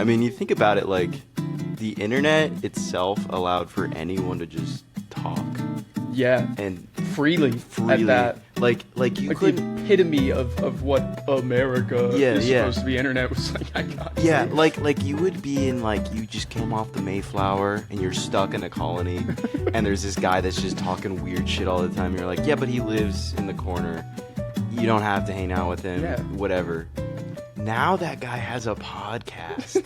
I mean, you think about it, like, the internet itself allowed for anyone to just talk. Yeah. And freely at that. Like you like could... the epitome of what America is supposed to be. Internet was like, I got yeah, like you would be in, like, you just came off the Mayflower and you're stuck in a colony and there's this guy that's just talking weird shit all the time. You're like, yeah, but he lives in the corner. You don't have to hang out with him. Yeah. Whatever. Now that guy has a podcast.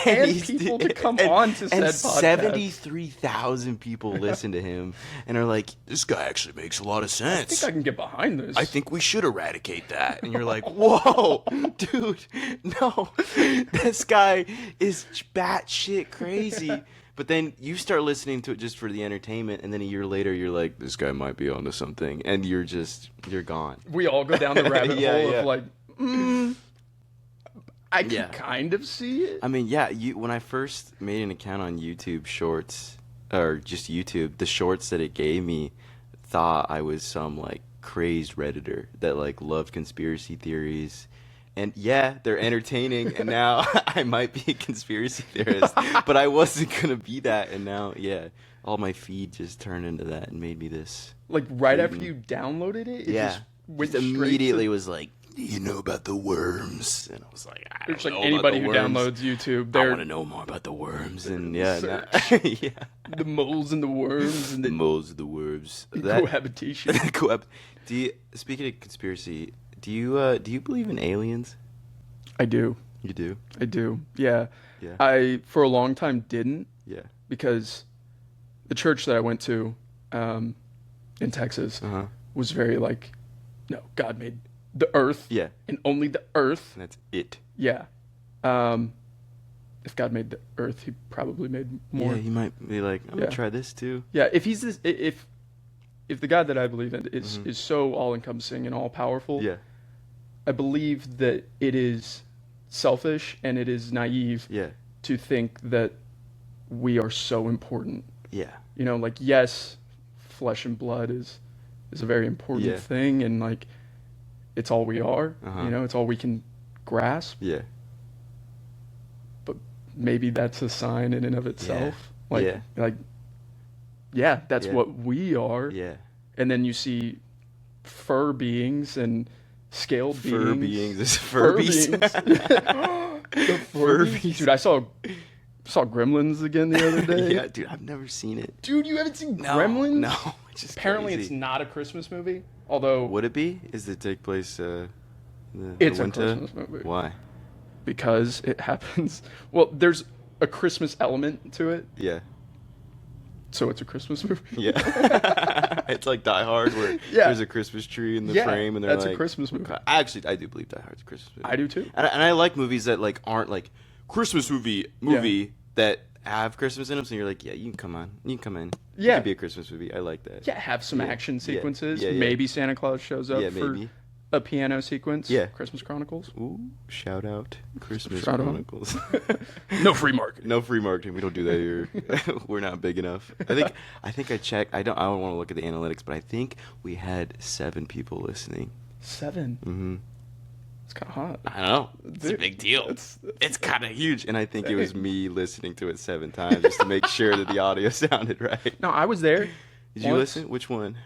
and people to come on to said podcast. 73,000 people listen to him and are like, this guy actually makes a lot of sense. I think I can get behind this. I think we should eradicate that. And you're like, whoa, dude, no. This guy is batshit crazy. But then you start listening to it just for the entertainment, and then a year later, you're like, this guy might be onto something, and you're gone. We all go down the rabbit hole of like, I can kind of see it. I mean, yeah, when I first made an account on YouTube Shorts, or just YouTube, the shorts that it gave me thought I was some, like, crazed Redditor that, like, loved conspiracy theories. And yeah, they're entertaining, and now I might be a conspiracy theorist, but I wasn't gonna be that, and now, yeah, all my feed just turned into that and made me this. Like right after you downloaded it, just immediately was like, you know about the worms, and I was like, I don't know anybody about the who worms. downloads YouTube, I want to know more about the worms, and yeah, the moles and the worms and the moles and the worms, cohabitation. Speaking of conspiracy. Do you believe in aliens? I do. You do? I do. Yeah. Yeah. I for a long time didn't. Yeah. Because the church that I went to in Texas was very like, no, God made the earth. Yeah. And only the earth. And that's it. Yeah. If God made the earth, he probably made more. Yeah, he might be like, I'm gonna try this too. Yeah. If he's this, if the God that I believe in is so all encompassing and all powerful. Yeah. I believe that it is selfish and it is naive to think that we are so important. Yeah. You know, like, yes, flesh and blood is a very important thing, and, like, it's all we are. You know, it's all we can grasp. Yeah. But maybe that's a sign in and of itself. Yeah. That's what we are. Yeah. And then you see fur beings and scaled beings. Furbies. The Furbies. Dude, I saw Gremlins again the other day. Yeah, dude, I've never seen it. Dude, you haven't seen Gremlins? No. It's Apparently crazy. It's not a Christmas movie. Although... Would it be? Does it take place it's winter? A Christmas movie. Why? Because it happens... Well, there's a Christmas element to it. Yeah. So it's a Christmas movie. Yeah. It's like Die Hard, where there's a Christmas tree in the frame, and they're that's like... a Christmas movie. I do believe Die Hard's a Christmas movie. I do too. And I like movies that, like, aren't like Christmas movie that have Christmas in them. So you're like, yeah, you can come on, you can come in. Yeah, it could be a Christmas movie. I like that. Yeah, have some action sequences. Yeah. Maybe Santa Claus shows up for maybe a piano sequence. Yeah, Christmas Chronicles. Ooh, shout out Christmas Chronicles. No free marketing. No free marketing. We don't do that here. We're not big enough. I think I checked. I don't want to look at the analytics, but I think we had 7 people listening. 7. Mm-hmm. It's kind of hot. I know. It's a big deal. It's kind of huge. And I think it was me listening to it 7 times just to make sure that the audio sounded right. No, I was there. Did you listen? Which one?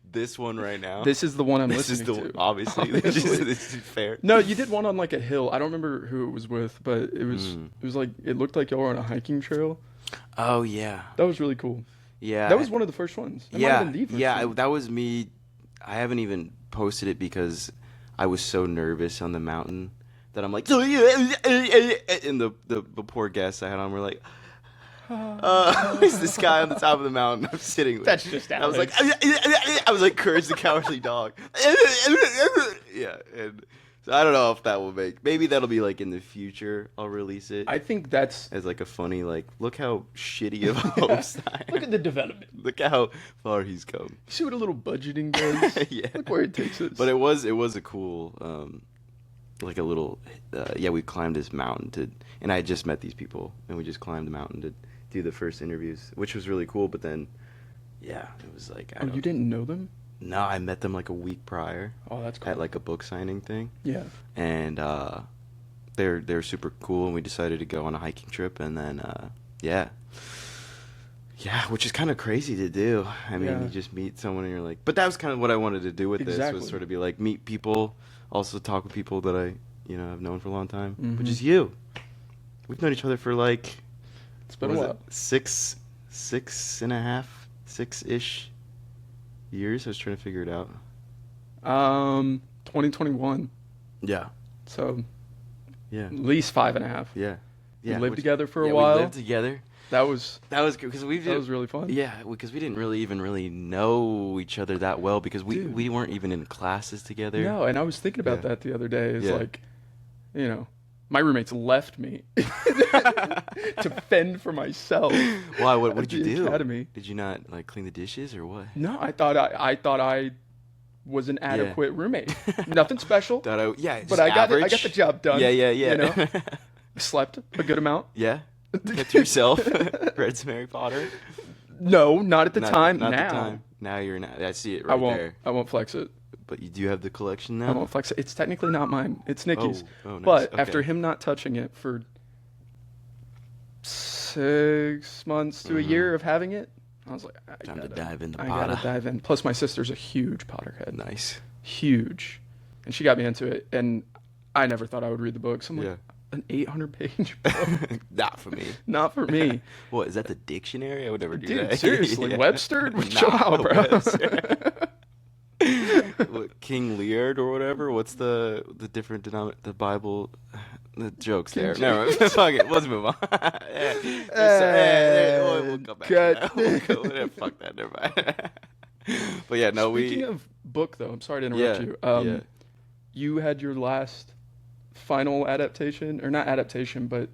This one right now. This is the one I'm listening to. Obviously. This is fair. No, you did one on like a hill. I don't remember who it was with, but it was like it looked like y'all were on a hiking trail. Oh yeah. That was really cool. Yeah. That was one of the first ones. That was me. I haven't even posted it because I was so nervous on the mountain that I'm like, and the poor guests I had on were like, who's this guy on the top of the mountain I'm sitting with? That's just Alex. I was like Courage the Cowardly Dog. Yeah, and so I don't know if that will maybe that'll be like in the future I'll release it. I think that's as like a funny look how shitty of a host I am. Look at the development. Look how far he's come. See what a little budgeting does. Yeah. Look where it takes us. But it was a cool like a little we climbed this mountain and I had just met these people and we just climbed the mountain to do the first interviews, which was really cool, but then it was like you didn't know them? No, I met them like a week prior. Oh, that's cool. At like a book signing thing. Yeah. And they're super cool, and we decided to go on a hiking trip, and then yeah. Yeah, which is kind of crazy to do. I mean, you just meet someone and you're like, but that was kind of what I wanted to do with this, was sort of be like, meet people, also talk with people that I, have known for a long time, which is you. We've known each other for like, it's been a while. 6.5, 6-ish years. I was trying to figure it out. 2021. Yeah. So, yeah, at least 5.5. Yeah. We lived together for a while. We lived together. That was because that was really fun. Yeah, because we didn't really know each other that well, because we weren't even in classes together. No, and I was thinking about that the other day. It's like, my roommates left me to fend for myself. Why? What did you do? Academy. Did you not like clean the dishes or what? No, I thought I was an adequate roommate. Nothing special. But I got the job done. Yeah. Slept a good amount. Yeah. Kept to yourself. Read some Harry Potter. No, not at the time. Not now. the time. Now you're not. I see it right there. I won't flex it. But you do have the collection now? I won't flex it. It's technically not mine. It's Nikki's. Oh, nice. But after him not touching it for 6 months to a year of having it, I was like, time to dive in the I Potter. gotta dive in. Plus, my sister's a huge Potterhead. Nice. Huge. And she got me into it, and I never thought I would read the books. I'm like, an 800-page book? Not for me. Not for me. What, is that the dictionary? I would never do Dude, that. Seriously, Webster? Chill out, bro. What, King Lear or whatever? What's the different the Bible? The joke's there. No, fuck it. Let's move on. We'll go back. Fuck that. Never mind. But yeah, no. Speaking of book, though, I'm sorry to interrupt you. You had your last final adaptation, or not adaptation, but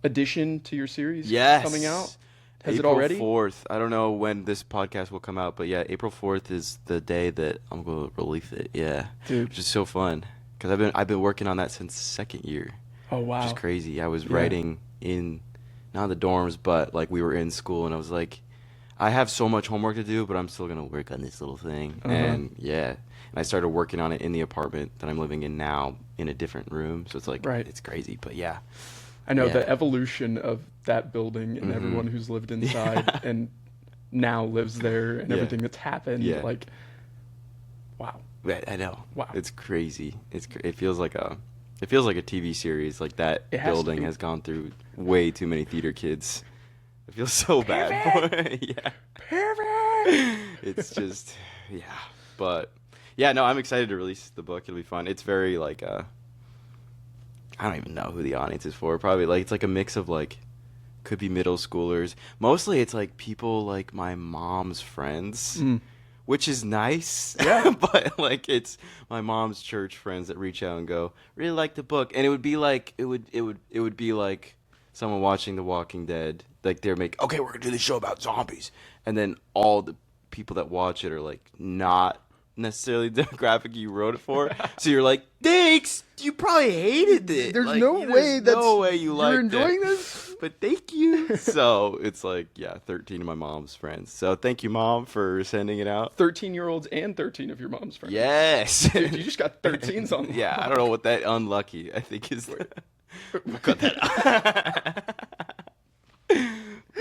addition to your series coming out. Has April it already? April 4th. I don't know when this podcast will come out, but yeah, April 4th is the day that I'm going to release it. Yeah. Dude. Which is so fun. Because I've been working on that since second year. Oh, wow. Which is crazy. I was writing in, not the dorms, but like we were in school, and I was like, I have so much homework to do, but I'm still going to work on this little thing. And and I started working on it in the apartment that I'm living in now, in a different room. So it's like, it's crazy, but yeah. I know the evolution of that building and everyone who's lived inside and now lives there and everything that's happened. Like, wow. I know. Wow. It's crazy. It feels like a TV series. Like that building has gone through way too many theater kids. It feels so bad for it. Yeah. Perfect. It's just, but yeah, no, I'm excited to release the book. It'll be fun. It's very like I don't even know who the audience is for. Probably like it's like a mix of like could be middle schoolers. Mostly it's like people like my mom's friends, which is nice. Yeah, but like it's my mom's church friends that reach out and go, really like the book, and it would be like it would be like someone watching The Walking Dead. Like they're okay, we're gonna do this show about zombies, and then all the people that watch it are like not necessarily the demographic you wrote it for. So you're like, thanks, you probably hated it. There's like, no way you liked you're enjoying it. this, but thank you. So it's like 13 of my mom's friends. So thank you, Mom, for sending it out. 13-year-olds and 13 of your mom's friends. Yes. Dude, you just got 13s on. Yeah, I don't know what that unlucky I think is. We'll cut that out.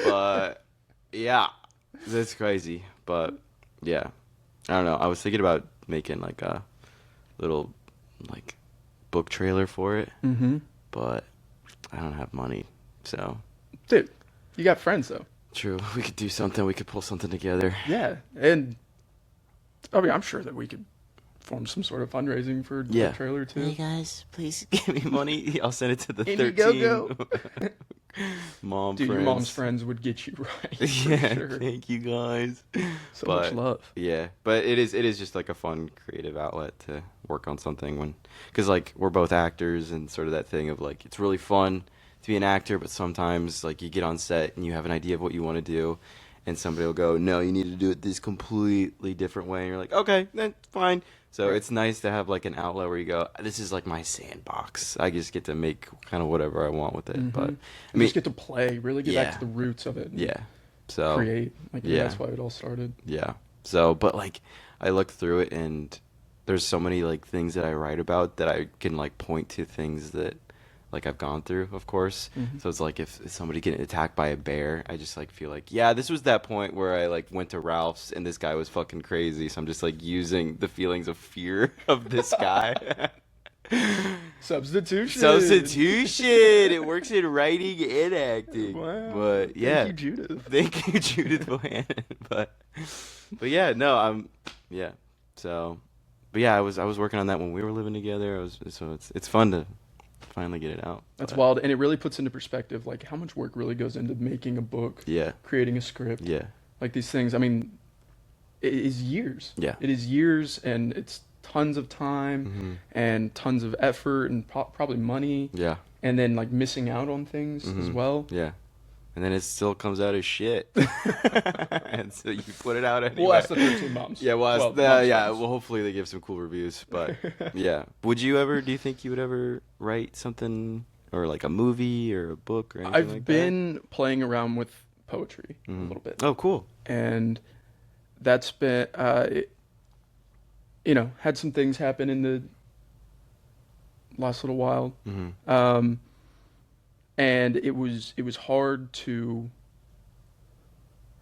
But yeah, that's crazy. But yeah, I don't know. I was thinking about making like a little like book trailer for it, but I don't have money. So, dude, you got friends though. True. We could do something. We could pull something together. Yeah, and I mean, I'm sure that we could form some sort of fundraising for the trailer too. Hey guys, please give me money. I'll send it to the Indiegogo. 13 mom Dude, friends. your mom's friends would get you right. Yeah, sure. Thank you guys. So much love. Yeah, but it is just like a fun creative outlet to work on something because like we're both actors and sort of that thing of like it's really fun to be an actor, but sometimes like you get on set and you have an idea of what you want to do, and somebody will go, no, you need to do it this completely different way, and you're like, okay, then fine. So it's nice to have like an outlet where you go, this is like my sandbox. I just get to make kind of whatever I want with it. But I mean, just get to play, really get back to the roots of it. Yeah. So create. Like that's why it all started. Yeah. So, but like, I look through it and there's so many like things that I write about that I can like point to things that like I've gone through, of course. Mm-hmm. So it's like if somebody getting attacked by a bear, I just like feel like, yeah, this was that point where I like went to Ralph's and this guy was fucking crazy. So I'm just like using the feelings of fear of this guy. Substitution. It works in writing and acting. Wow. But yeah. Thank you, Judith. Thank you, Judith Bohannon. But yeah, no, yeah. So, but yeah, I was working on that when we were living together. So it's fun to finally get it out. That's wild, and it really puts into perspective like how much work really goes into making a book. Yeah. Creating a script. Yeah. Like these things. I mean, it is years. Yeah. It is years, and it's tons of time and tons of effort and probably money. Yeah. And then like missing out on things as well. Yeah. And then it still comes out as shit. And so you put it out anyway. Well, that's the 13 Moms. Yeah, well, well, hopefully they give some cool reviews. But yeah. Do you think you would ever write something or like a movie or a book or anything like that? I've been playing around with poetry a little bit. Oh, cool. And that's been, had some things happen in the last little while. And it was hard to,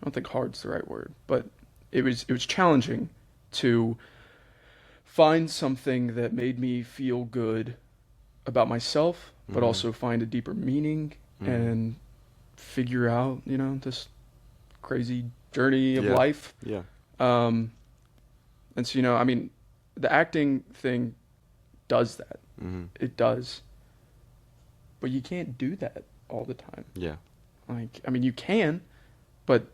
I don't think hard's the right word, but it was challenging to find something that made me feel good about myself, but also find a deeper meaning and figure out, this crazy journey of life. Yeah. And so, I mean, the acting thing does that. It does. But you can't do that all the time. Yeah. Like, I mean, you can, but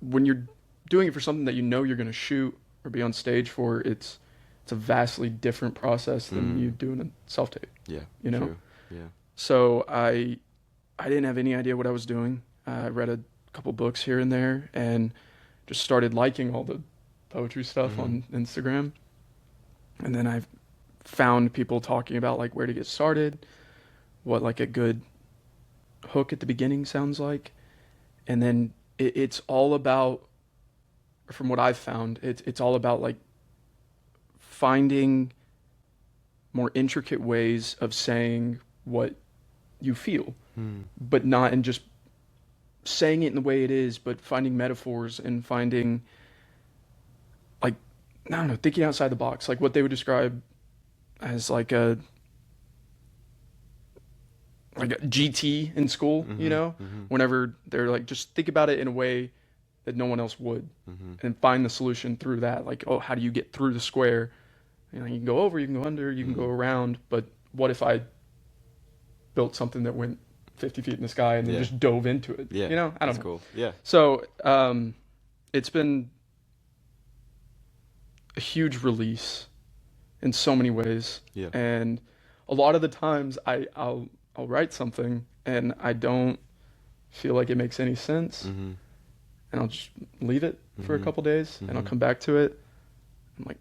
when you're doing it for something that you're going to shoot or be on stage for, it's a vastly different process than you doing a self-tape. Yeah. True. Yeah. So I didn't have any idea what I was doing. I read a couple books here and there and just started liking all the poetry stuff on Instagram. And then I've found people talking about like where to get started, what like a good hook at the beginning sounds like. And then it's all about, from what I've found, it's all about like finding more intricate ways of saying what you feel, but not in just saying it in the way it is, but finding metaphors and finding like, I don't know, thinking outside the box, like what they would describe as like a GT in school, whenever they're like, just think about it in a way that no one else would and find the solution through that. Like, oh, how do you get through the square? You can go over, you can go under, you can go around, but what if I built something that went 50 feet in the sky and then just dove into it? Yeah. I don't know. That's cool. Yeah. So, it's been a huge release in so many ways. Yeah. And a lot of the times I'll write something and I don't feel like it makes any sense. And I'll just leave it for a couple days and I'll come back to it. I'm like,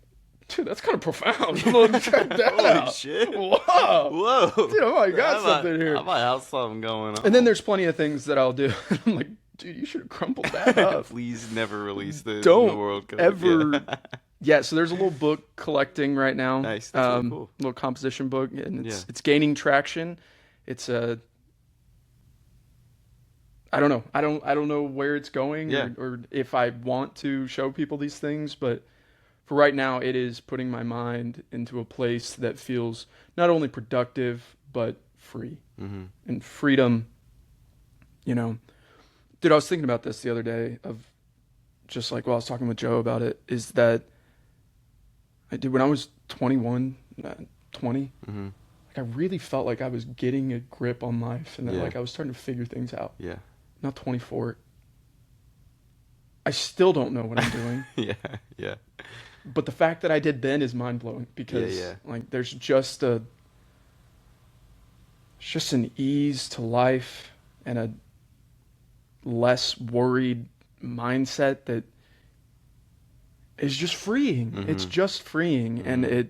dude, that's kind of profound. Check that Holy out. shit. Whoa. Dude, I got something here. I might have something going on. And then there's plenty of things that I'll do. I'm like, dude, you should have crumpled that up. Please never release this Don't in the world. ever. Yeah, so there's a little book collecting right now. Nice. That's really cool. Little composition book, and it's gaining traction. It's a. I don't know. I don't know where it's going or if I want to show people these things, but for right now, it is putting my mind into a place that feels not only productive but free. And freedom. Dude, I was thinking about this the other day of just like while I was talking with Joe about it, is that I did when I was 21, 20. Like I really felt like I was getting a grip on life and that like I was starting to figure things out. Yeah. Not 24. I still don't know what I'm doing. Yeah. But the fact that I did then is mind blowing because like there's just an ease to life and a less worried mindset that is just freeing. It's just freeing. And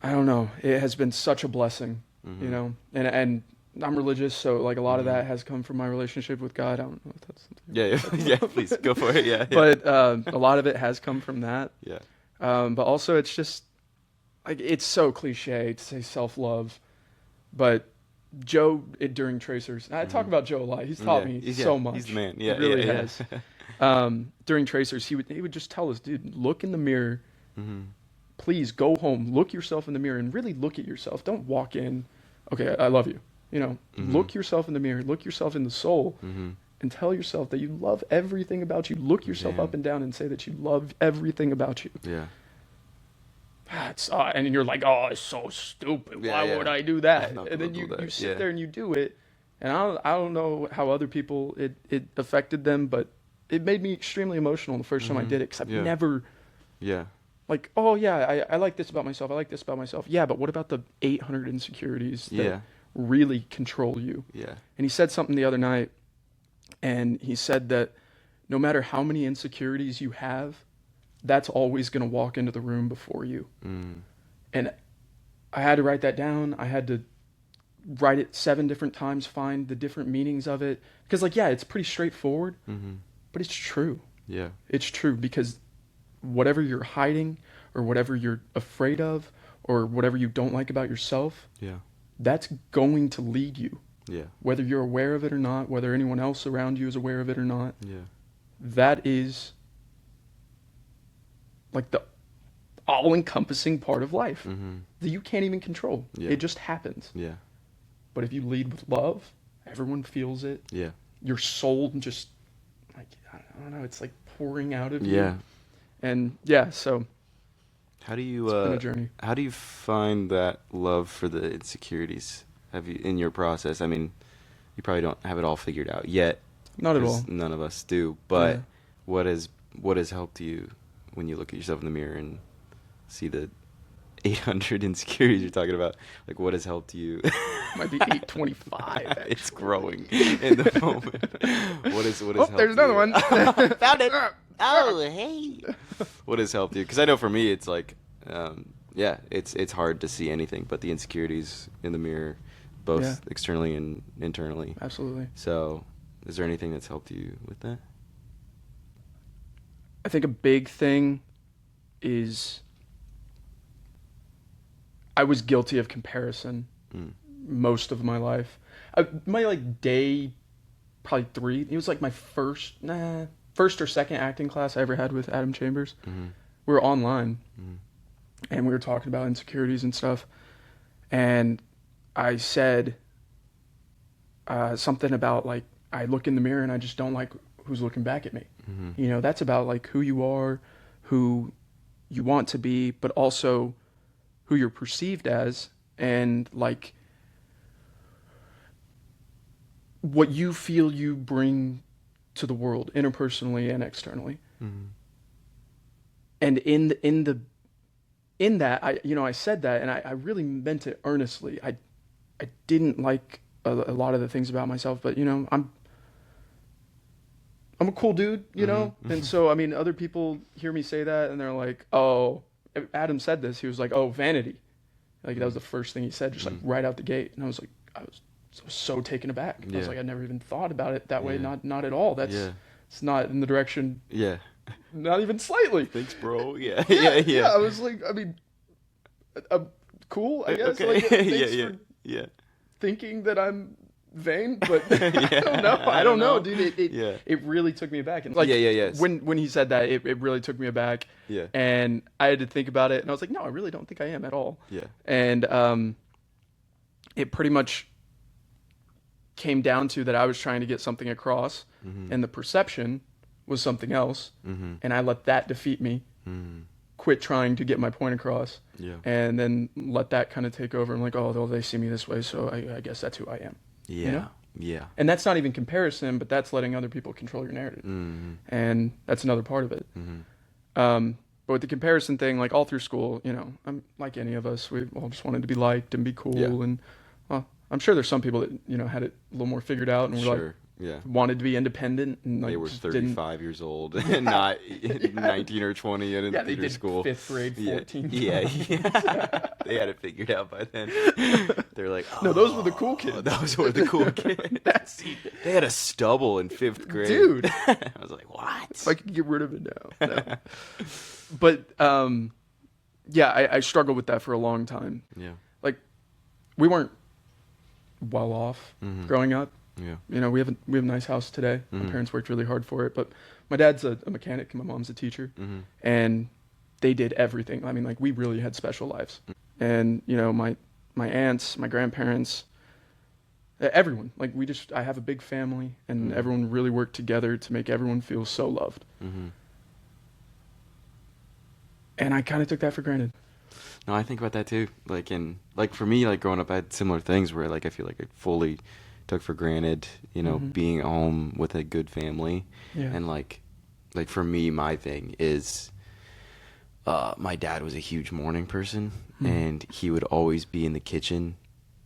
I don't know, it has been such a blessing, and I'm religious, so like a lot of that has come from my relationship with God. I don't know if that's something. Yeah, please go for it. Yeah. But a lot of it has come from that. Yeah. But also it's just like it's so cliche to say self-love, but Joe during Tracers, I talk about Joe a lot. He's taught me so much. He's the man. Yeah, he really yeah. has. During Tracers, he would just tell us, dude, look in the mirror. Please go home, look yourself in the mirror, and really look at yourself. Don't walk in, okay, I love you. You know, look yourself in the mirror, look yourself in the soul, and tell yourself that you love everything about you. Look yourself up and down and say that you love everything about you. Yeah. And you're like, oh, it's so stupid. Why would I do that? And then you sit there and you do it. And I don't know how other people it affected them, but it made me extremely emotional the first time I did it, because I've never. Yeah. Like, oh yeah, I like this about myself. I like this about myself. Yeah, but what about the 800 insecurities that really control you? Yeah. And he said something the other night, and he said that no matter how many insecurities you have, that's always going to walk into the room before you. And I had to write that down. I had to write it 7 different times, find the different meanings of it. Because, like, yeah, it's pretty straightforward, but it's true. Yeah. It's true, because whatever you're hiding or whatever you're afraid of or whatever you don't like about yourself, that's going to lead you. Yeah. Whether you're aware of it or not, whether anyone else around you is aware of it or not. Yeah. That is like the all-encompassing part of life that you can't even control. Yeah. It just happens. Yeah. But if you lead with love, everyone feels it. Yeah. Your soul just, like, I don't know, it's like pouring out of you. Yeah. And yeah, so how do you it's been a journey. How do you find that love for the insecurities? Have you in your process? I mean, you probably don't have it all figured out yet. Not at all. None of us do. But what has helped you when you look at yourself in the mirror and see the 800 insecurities you're talking about? Like, what has helped you? Might be 825. It's growing in the moment. What has helped there's another you? one. Found it. Oh, hey. What has helped you? Because I know for me, it's like, it's hard to see anything but the insecurities in the mirror, both externally and internally. Absolutely. So, is there anything that's helped you with that? I think a big thing is I was guilty of comparison most of my life. My like day, probably 3. It was like my first or second acting class I ever had with Adam Chambers. We were online, and we were talking about insecurities and stuff. And I said something about, like, I look in the mirror and I just don't like who's looking back at me. You know, that's about like who you are, who you want to be, but also who you're perceived as, and like what you feel you bring to the world, interpersonally and externally. And in that, I said that, and I really meant it earnestly. I didn't like a lot of the things about myself, but I'm a cool dude, and so I mean, other people hear me say that, and they're like, "Oh," Adam said this. He was like, "Oh, vanity," like that was the first thing he said, just like right out the gate, and I was so taken aback. I was like, I never even thought about it that way. Not at all. It's not in the direction. Yeah. Not even slightly. Thanks, bro. Yeah. I was like, I mean, cool, I guess. Okay. Like, thanks for thinking that I'm vain, but I don't know, dude. It really took me aback. And like, when he said that, it really took me aback. Yeah. And I had to think about it, and I was like, no, I really don't think I am at all. Yeah. And it pretty much came down to that I was trying to get something across, and the perception was something else, and I let that defeat me. Quit trying to get my point across, and then let that kind of take over. I'm like, oh, they see me this way, so I guess that's who I am. Yeah. And that's not even comparison, but that's letting other people control your narrative, and that's another part of it. But with the comparison thing, like all through school, I'm like any of us, we all just wanted to be liked and be cool, and I'm sure there's some people that had it a little more figured out, and were like, Yeah. wanted to be independent. And, like, They were just 35 years old and not 19 or 20 and in yeah, they theater did school. 5th grade, 14 Yeah. They had it figured out by then. They're like, oh, No, those were the cool kids. Those were the cool kids. They had a stubble in 5th grade. Dude. I was like, what? If I could get rid of it now. No. But, yeah, I struggled with that for a long time. Yeah. Like, we weren't well off growing up. Yeah. You know, we have a nice house today. My parents worked really hard for it, but my dad's a mechanic and my mom's a teacher, and they did everything. I mean, like, we really had special lives. And, you know, my aunts, my grandparents, everyone, like, I have a big family, and everyone really worked together to make everyone feel so loved. And I kind of took that for granted. No, I think about that too. Like for me, like growing up, I had similar things where like I feel like I fully took for granted, you know, being at home with a good family. Yeah. And like for me, my thing is, my dad was a huge morning person, and he would always be in the kitchen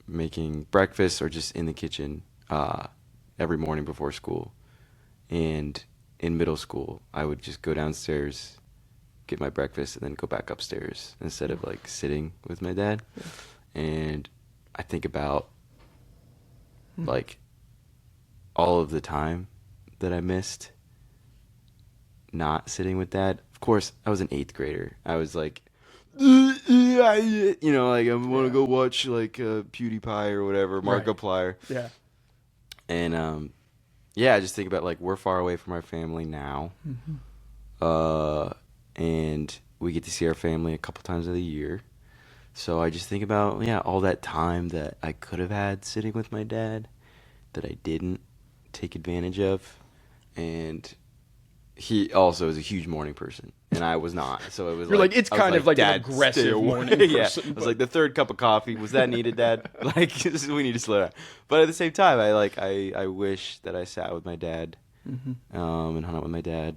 making breakfast or just in the kitchen every morning before school. And in middle school, I would just go downstairs, get my breakfast, and then go back upstairs instead of like sitting with my dad. And I think about like all of the time that I missed not sitting with dad. Of course, I was an 8th grader. I was like, you know, like I want to go watch like PewDiePie or whatever, Markiplier. Yeah. And yeah, I just think about like we're far away from our family now. And we get to see our family a couple times of the year. So I just think about, all that time that I could have had sitting with my dad that I didn't take advantage of. And he also is a huge morning person, and I was not. So it was it's kind of like an aggressive morning person. I was like, the 3rd cup of coffee, was that needed, Dad? Like, we need to slow down. But at the same time, I wish that I sat with my dad and hung out with my dad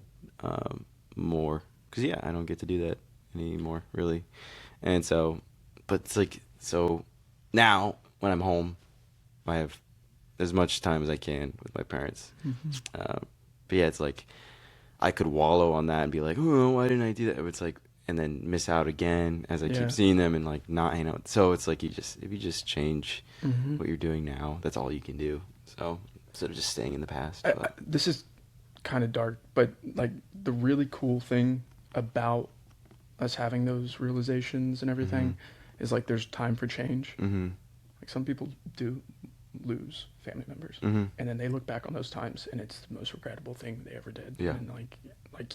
more. Because, I don't get to do that anymore, really. And so, but it's like, so now when I'm home, I have as much time as I can with my parents. But yeah, it's like, I could wallow on that and be like, oh, why didn't I do that? It's like, and then miss out again as I keep seeing them and like not hang out. So it's like if you just change what you're doing now, that's all you can do. So instead of just staying in the past. This is kind of dark, but like the really cool thing about us having those realizations and everything is like there's time for change. Like some people do lose family members, and then they look back on those times and it's the most regrettable thing they ever did. And like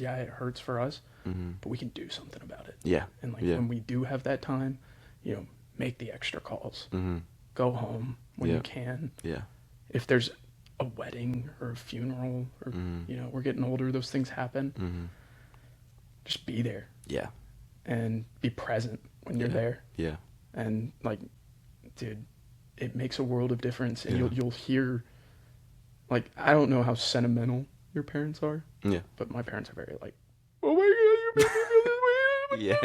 it hurts for us, but we can do something about it. And like when we do have that time, you know, make the extra calls, go home when you can. If there's a wedding or a funeral or you know, we're getting older, those things happen. Just be there. And be present when you're there. And like, dude, it makes a world of difference. And you'll hear, like, I don't know how sentimental your parents are. But my parents are very like, oh my God, you made me feel this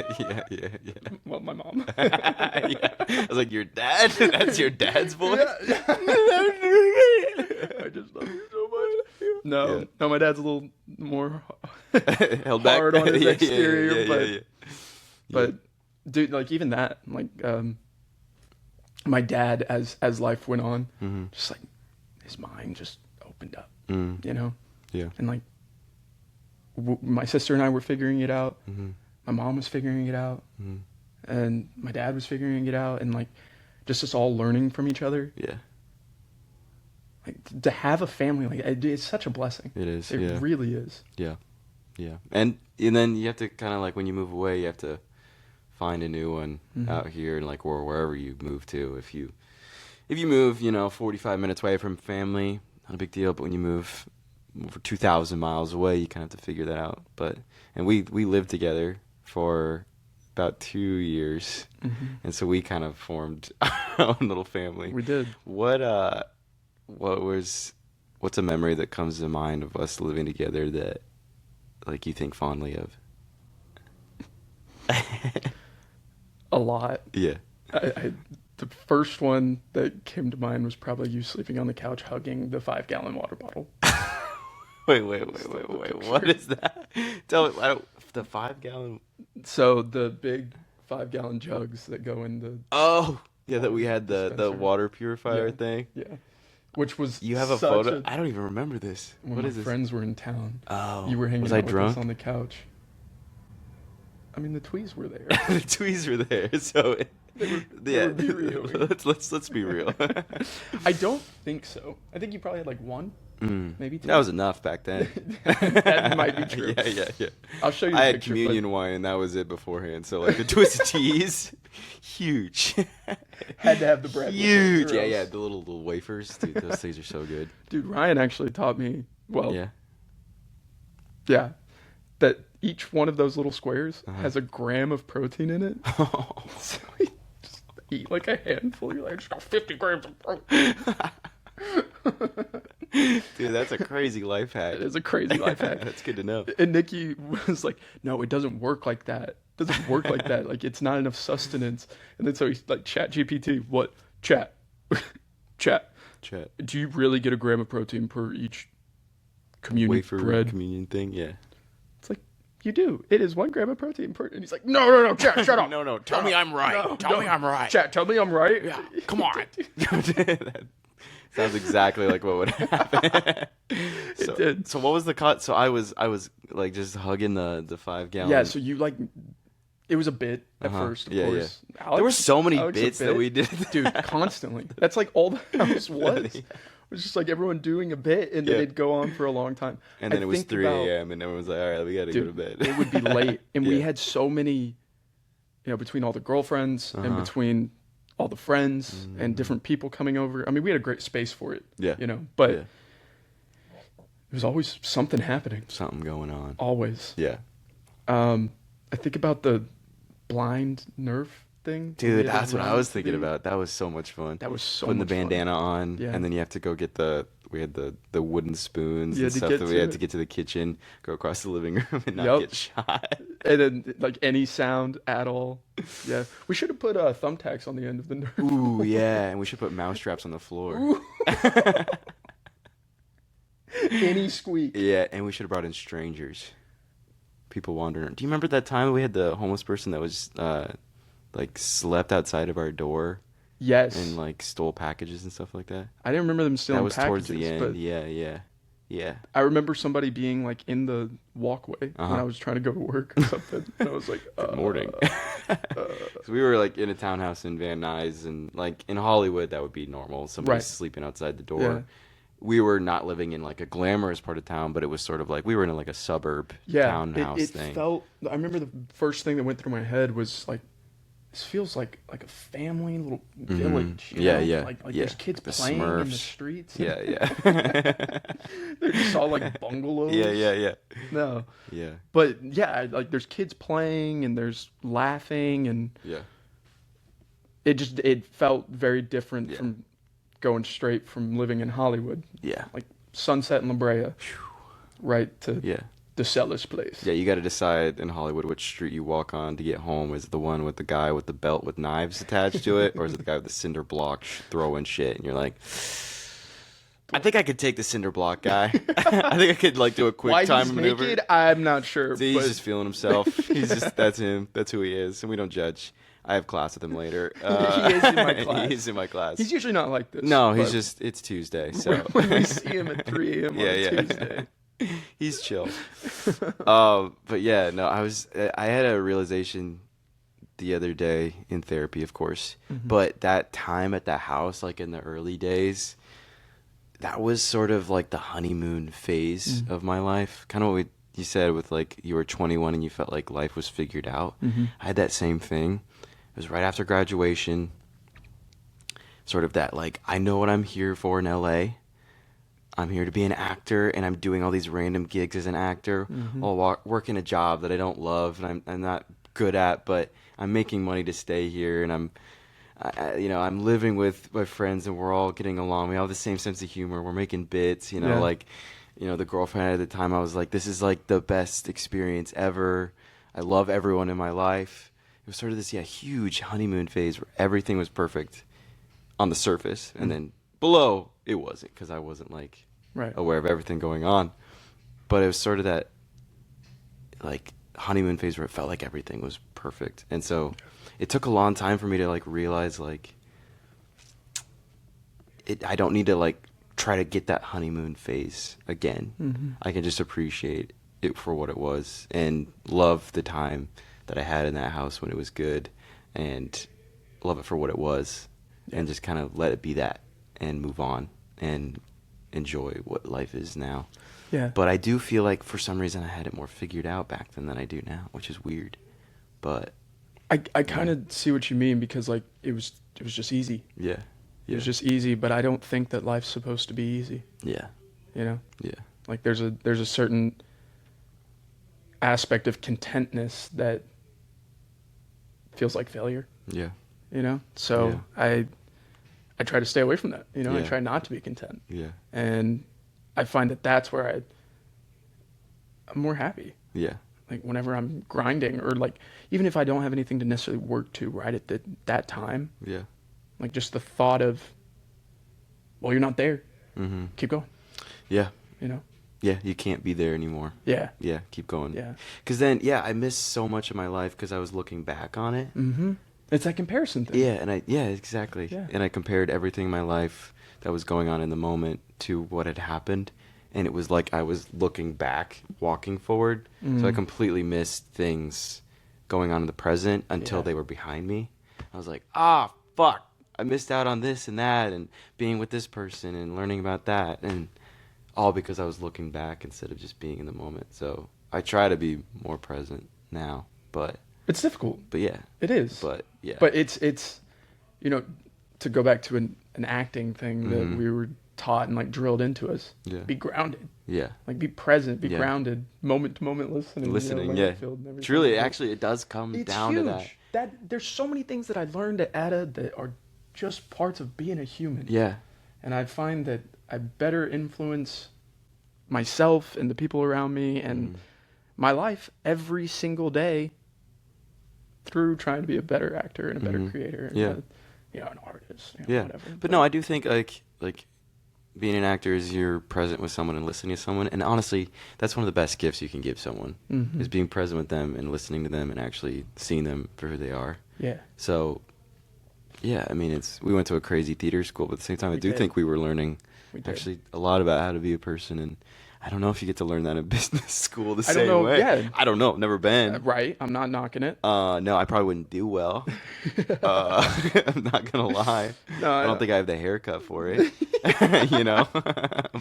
way. Yeah. Well, my mom. I was like, your dad? That's your dad's voice? I just love you so much. No, my dad's a little more held back hard on his exterior. But dude, like even that, like my dad, as life went on, just like his mind just opened up, you know? And like my sister and I were figuring it out. My mom was figuring it out. And my dad was figuring it out. And like just us all learning from each other. Like to have a family, like it's such a blessing. It is. It really is. Yeah. And then you have to kind of like when you move away, you have to find a new one out here and like or wherever you move to. If you move, 45 minutes away from family, not a big deal. But when you move over 2,000 miles away, you kind of have to figure that out. And we lived together for about 2 years, and so we kind of formed our own little family. We did. What's a memory that comes to mind of us living together that like you think fondly of? A lot. Yeah. The first one that came to mind was probably you sleeping on the couch hugging the 5-gallon water bottle. Wait. What is that? Tell me. The 5-gallon. So the big 5-gallon jugs that go in the. Oh, yeah, that we had the dispenser. water purifier Yeah. thing. Yeah. Which was. You have a photo? I don't even remember this. When What my is this? friends were in town. Oh. You were hanging Was out I with drunk? us on the couch. I mean, the tweez were there. The tweez were there, so they were be-real. let's be real. I don't think so. I think you probably had like one, maybe two. That was enough back then. That might be true. Yeah. I'll show you. I a had picture, communion wine, and that was it beforehand. So like the twisted teas, huge. Had to have the bread. Huge. With it, or Yeah. else- The little wafers, dude. Those things are so good. Dude, Ryan actually taught me. Well, Yeah. that each one of those little squares Uh-huh. has a gram of protein in it. So you just eat like a handful. You're like, I just got 50 grams of protein. Dude, that's a crazy life hack. It is a crazy life hack. That's good to know. And Nikki was like, no, it doesn't work like that. It doesn't work like that. Like, it's not enough sustenance. And then so he's like, Chat GPT, what? Chat. Chat. Do you really get a gram of protein per each communion Wafer bread? communion thing, yeah. It's like, you do. It is 1 gram of protein per. And he's like, no, Chat, shut up. No. Tell me I'm right. Tell me I'm right. Chat, tell me I'm right. Yeah. Come on. That sounds exactly like what would happen. It did. So what was the cut? So I was like just hugging the 5-gallon. Yeah, so you like, it was a bit at Uh-huh. first, of Yeah, course. yeah. There were so many Alex, a bits that bit. we did. Dude, constantly. That's like all the house was. It was just like everyone doing a bit, and then Yeah. it'd go on for a long time. And then I it was think 3 about- a.m. and everyone was like, all right, we got to go to Dude, bed. it would be late. And we Yeah. had so many, between all the girlfriends and between all the friends and different people coming over. I mean, we had a great space for it. Yeah. But Yeah. there was always something happening. Something going on. Always. Yeah. I think about the blind Nerf thing. We Dude, had to that's what I run was thinking the- about. That was so much fun. That was so Putting much the fun. bandana on, Yeah. and then you have to go get we had the wooden spoons You and had to stuff get that we to had it. to get to the kitchen, go across the living room, and not Yup. get shot. And then, like, any sound at all. Yeah. We should have put thumbtacks on the end of the Nerf. Ooh, yeah, and we should put mouse traps on the floor. Any squeak. Yeah, and we should have brought in strangers. People wandering. Do you remember that time we had the homeless person that was like slept outside of our door Yes. and like stole packages and stuff like that? I didn't remember them stealing That was packages, towards the end. but Yeah. I remember somebody being like in the walkway Uh-huh. when I was trying to go to work or something. And I was like, Good morning. So we were like in a townhouse in Van Nuys, and like in Hollywood that would be normal. Somebody's Right. sleeping outside the door. Yeah. We were not living in like a glamorous part of town, but it was sort of like we were in like a suburb townhouse it thing. felt. I remember the first thing that went through my head was like, this feels like a family little village. you Yeah, know? yeah, Like yeah. there's kids The playing in the Smurfs. streets. Yeah. They're just all like bungalows. Yeah. No, Yeah. but yeah, like there's kids playing and there's laughing, and Yeah. it felt very different Yeah. from going straight from living in Hollywood, Yeah. like Sunset and La Brea, right to Yeah. DeSella's place. Yeah, you got to decide in Hollywood which street you walk on to get home. Is it the one with the guy with the belt with knives attached to it, or is it the guy with the cinder block throwing shit? And you're like, I think I could take the cinder block guy. I think I could like do a quick Why time he's maneuver. naked, I'm not sure. See, he's but just feeling himself. That's him. That's who he is, and we don't judge. I have class with him later. He is in my class. He is in my class. he's usually not like this. No, he's but just. It's Tuesday, so when we see him at 3 a.m. on a Tuesday. He's chill. But yeah, no, I had a realization the other day in therapy, of course, but that time at the house, like in the early days, that was sort of like the honeymoon phase of my life. Kind of what you said with like you were 21 and you felt like life was figured out. I had that same thing. It was right after graduation. Sort of that like, I know what I'm here for in LA. I'm here to be an actor, and I'm doing all these random gigs as an actor while working a job that I don't love and I'm not good at, but I'm making money to stay here, and I'm living with my friends, and we're all getting along. We all have the same sense of humor. We're making bits, Yeah. like, the girlfriend at the time, I was like, this is like the best experience ever. I love everyone in my life. was sort of this huge honeymoon phase where everything was perfect on the surface, and then below it wasn't, because I wasn't like aware of everything going on. But it was sort of that like honeymoon phase where it felt like everything was perfect, and so it took a long time for me to like realize like I don't need to like try to get that honeymoon phase again. I can just appreciate it for what it was and love the time that I had in that house when it was good, and love it for what it was, and just kind of let it be that and move on and enjoy what life is now. Yeah. But I do feel like for some reason I had it more figured out back then than I do now, which is weird. But I kind of see what you mean, because like it was just easy. Yeah. It was just easy, but I don't think that life's supposed to be easy. Yeah. You know? Yeah. Like there's a certain aspect of contentness that feels like failure. Yeah. You know? So I try to stay away from that. You know, I try not to be content. Yeah. And I find that that's where I'm more happy. Yeah. Like whenever I'm grinding, or like even if I don't have anything to necessarily work to right at that time. Yeah. Like just the thought of, well, you're not there. Keep going. Yeah. You know? Yeah, you can't be there anymore. Yeah. Yeah, keep going. Yeah. Because then, I missed so much of my life because I was looking back on it. It's that comparison thing. Yeah, and exactly. Yeah. And I compared everything in my life that was going on in the moment to what had happened, and it was like I was looking back, walking forward. So I completely missed things going on in the present until they were behind me. I was like, fuck, I missed out on this and that, and being with this person and learning about that, and all because I was looking back instead of just being in the moment. So I try to be more present now, but it's difficult. But yeah, it is. But yeah, but it's you know, to go back to an acting thing that we were taught and like drilled into us. Yeah. Be grounded. Yeah. Like be present, be grounded, moment to moment listening. Listening, Truly, actually, it does come down huge. to that. There's so many things that I learned at ADA that are just parts of being a human. Yeah. And I find that I better influence myself and the people around me and my life every single day through trying to be a better actor and a better creator and an artist. Whatever. But no, I do think like being an actor is you're present with someone and listening to someone, and honestly, that's one of the best gifts you can give someone is being present with them and listening to them and actually seeing them for who they are. Yeah. So, I mean, we went to a crazy theater school, but at the same time, I do think we were learning actually a lot about how to be a person, and I don't know if you get to learn that in business school the same way. Yeah. I don't know. Never been. Right. I'm not knocking it. No, I probably wouldn't do well. I'm not going to lie. No, I don't think I have the haircut for it, you know?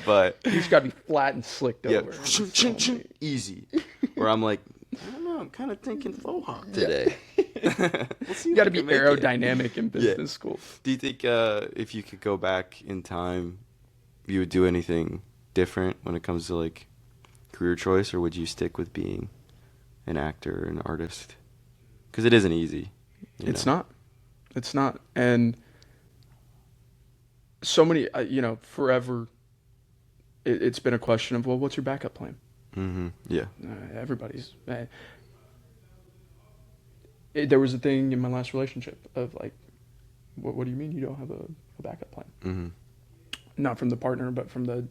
But you just got to be flat and slicked over. Easy. Where I'm like, I don't know, I'm kind of thinking faux hawk today. You got to be aerodynamic in business school. Do you think if you could go back in time, you would do anything different when it comes to like career choice, or would you stick with being an actor or an artist? Because it isn't easy. It's not, and so many forever it's been a question of, well, what's your backup plan? Everybody's there was a thing in my last relationship of like, what do you mean you don't have a backup plan? Not from the partner, but from the